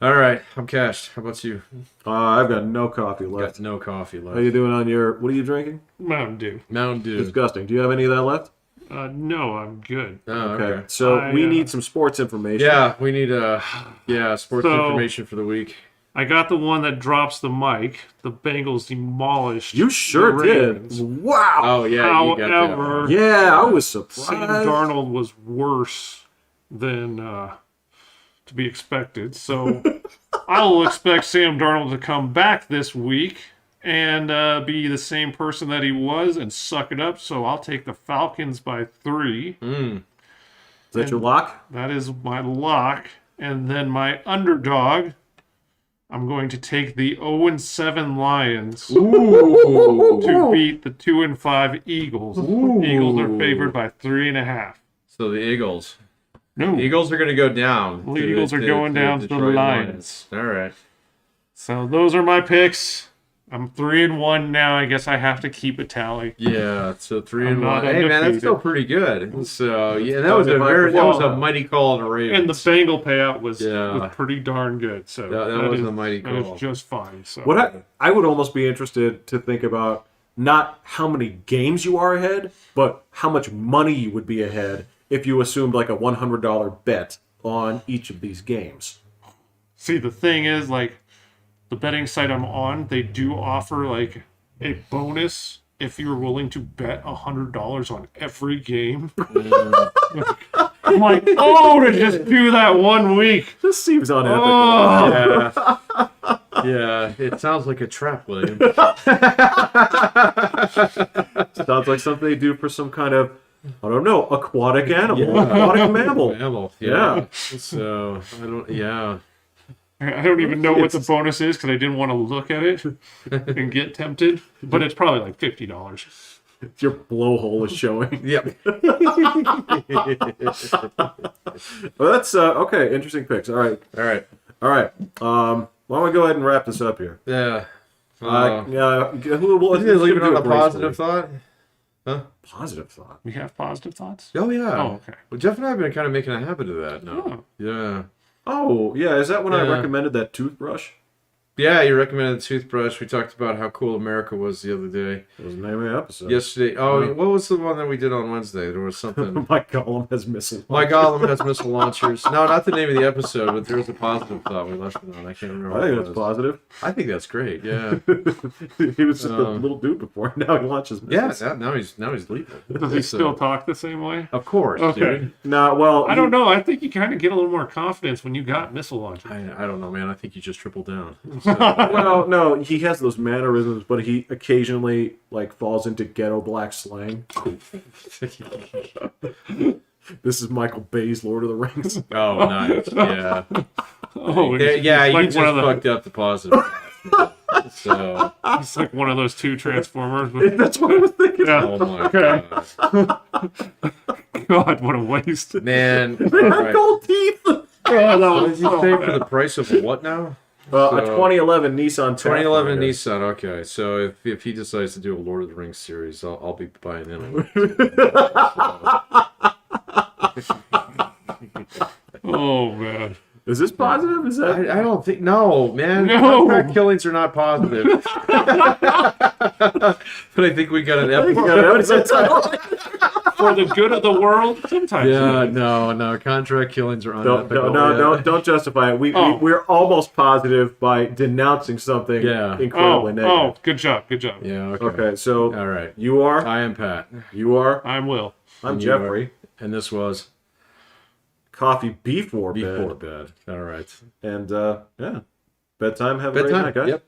All right, I'm cashed. How about you? I've got no coffee Got left. no coffee How left. you doing on your... What are you drinking? Mountain Dew. Mountain Dew. Disgusting. Do you have any of that left? No, I'm good. Oh, Okay. So we need some sports information. Yeah, we need sports So- information for the week. I got the one that drops the mic. The Bengals demolished. You sure the did. Ravens. Wow. Oh yeah, you got that. However, Yeah, I was Sam surprised. Darnold was worse than to be expected. So I will expect Sam Darnold to come back this week and be the same person that he was and suck it up. So I'll take the Falcons by 3. Is that your lock? That is my lock. And then my underdog, I'm going to take the 0-7 Lions to beat the 2-5 Eagles. Eagles are favored by 3.5. So the Eagles. No. Eagles are going to go down. The Eagles are going down to the Detroit Lions. All right. So those are my picks. I'm 3-1 now. I guess I have to keep a tally. Yeah, so 3 I'm and not 1. Hey man, that's undefeated. still pretty good. So yeah, that was a mighty call on the Ravens. And the Bengal payout was Yeah. pretty darn good. So That was a mighty that is call. just fine. So What I would almost be interested to think about not how many games you are ahead, but how much money you would be ahead if you assumed like a $100 bet on each of these games. see, the thing is, like, the betting site I'm on, they do offer like a bonus if you're willing to bet $100 on every game. I'm like, to just do that 1 week. This seems unethical. Oh, Yeah, it sounds like a trap, William. Sounds like something they do for some kind of, I don't know, aquatic animal, aquatic mammal. Mammal. Yeah. So I don't. Yeah. I don't even know what the bonus is because I didn't want to look at it and get tempted. But it's probably like $50. Your blowhole is showing. Yep. Well, that's okay. Interesting picks. All right. All right. Why don't we go ahead and wrap this up here? Yeah. Who will Leave it on a positive thought. Positive thought. We have positive thoughts? Oh yeah. Oh, okay. Well, Jeff and I have been kind of making a habit of that now. Oh. Yeah. Oh, yeah. Is that when I Yeah. recommended that toothbrush? Yeah, you recommended the toothbrush. We talked about how cool America was the other day. That was the name of the episode. Yesterday. Oh, what was the one that we did on Wednesday? There was something. My column has missile. My Gollum has missile launchers. No, not the name of the episode, but there was a positive thought we left it on. I can't remember. I what think it that's was. positive. I think that's great. Yeah. He was just a little dude before. Now he launches Yeah. missiles. Now he's lethal. Does he still talk the same way? Of course. Okay. Dude. Nah, well, I don't know. I think you kind of get a little more confidence when you got missile launchers. I don't know, man. I think you just tripled down. Well, no, he has those mannerisms, but he occasionally like falls into ghetto black slang. This is Michael Bay's Lord of the Rings. Oh, nice. Yeah. Oh, Yeah, he's you like just one of the, fucked up the positive. So, he's like one of those 2 Transformers. With, That's what I was thinking. yeah. oh my Okay. god. God, what a waste. Man. They have Alright. gold teeth. Oh, that What was did you so say for bad. the price of what now? A So- 2011 Nissan 2011 Pathfinder. Nissan. Okay, so if he decides to do a Lord of the Rings series, I'll be buying in. Oh, man. Is this positive? Is that? I don't think. No, man. No. Contract killings are not positive. But I think we got an episode. For the good of the world, sometimes. Yeah, no. Contract killings are unethical. Don't justify it. We're almost positive by denouncing something incredibly negative. Oh, good job. Yeah. Okay, so All right. you are. I am Pat. You are. I'm Will. I'm And you Jeffrey. And this was Coffee before before bed. bed. All right. And yeah, bedtime. Have a great Bedtime. night, guys. Yep.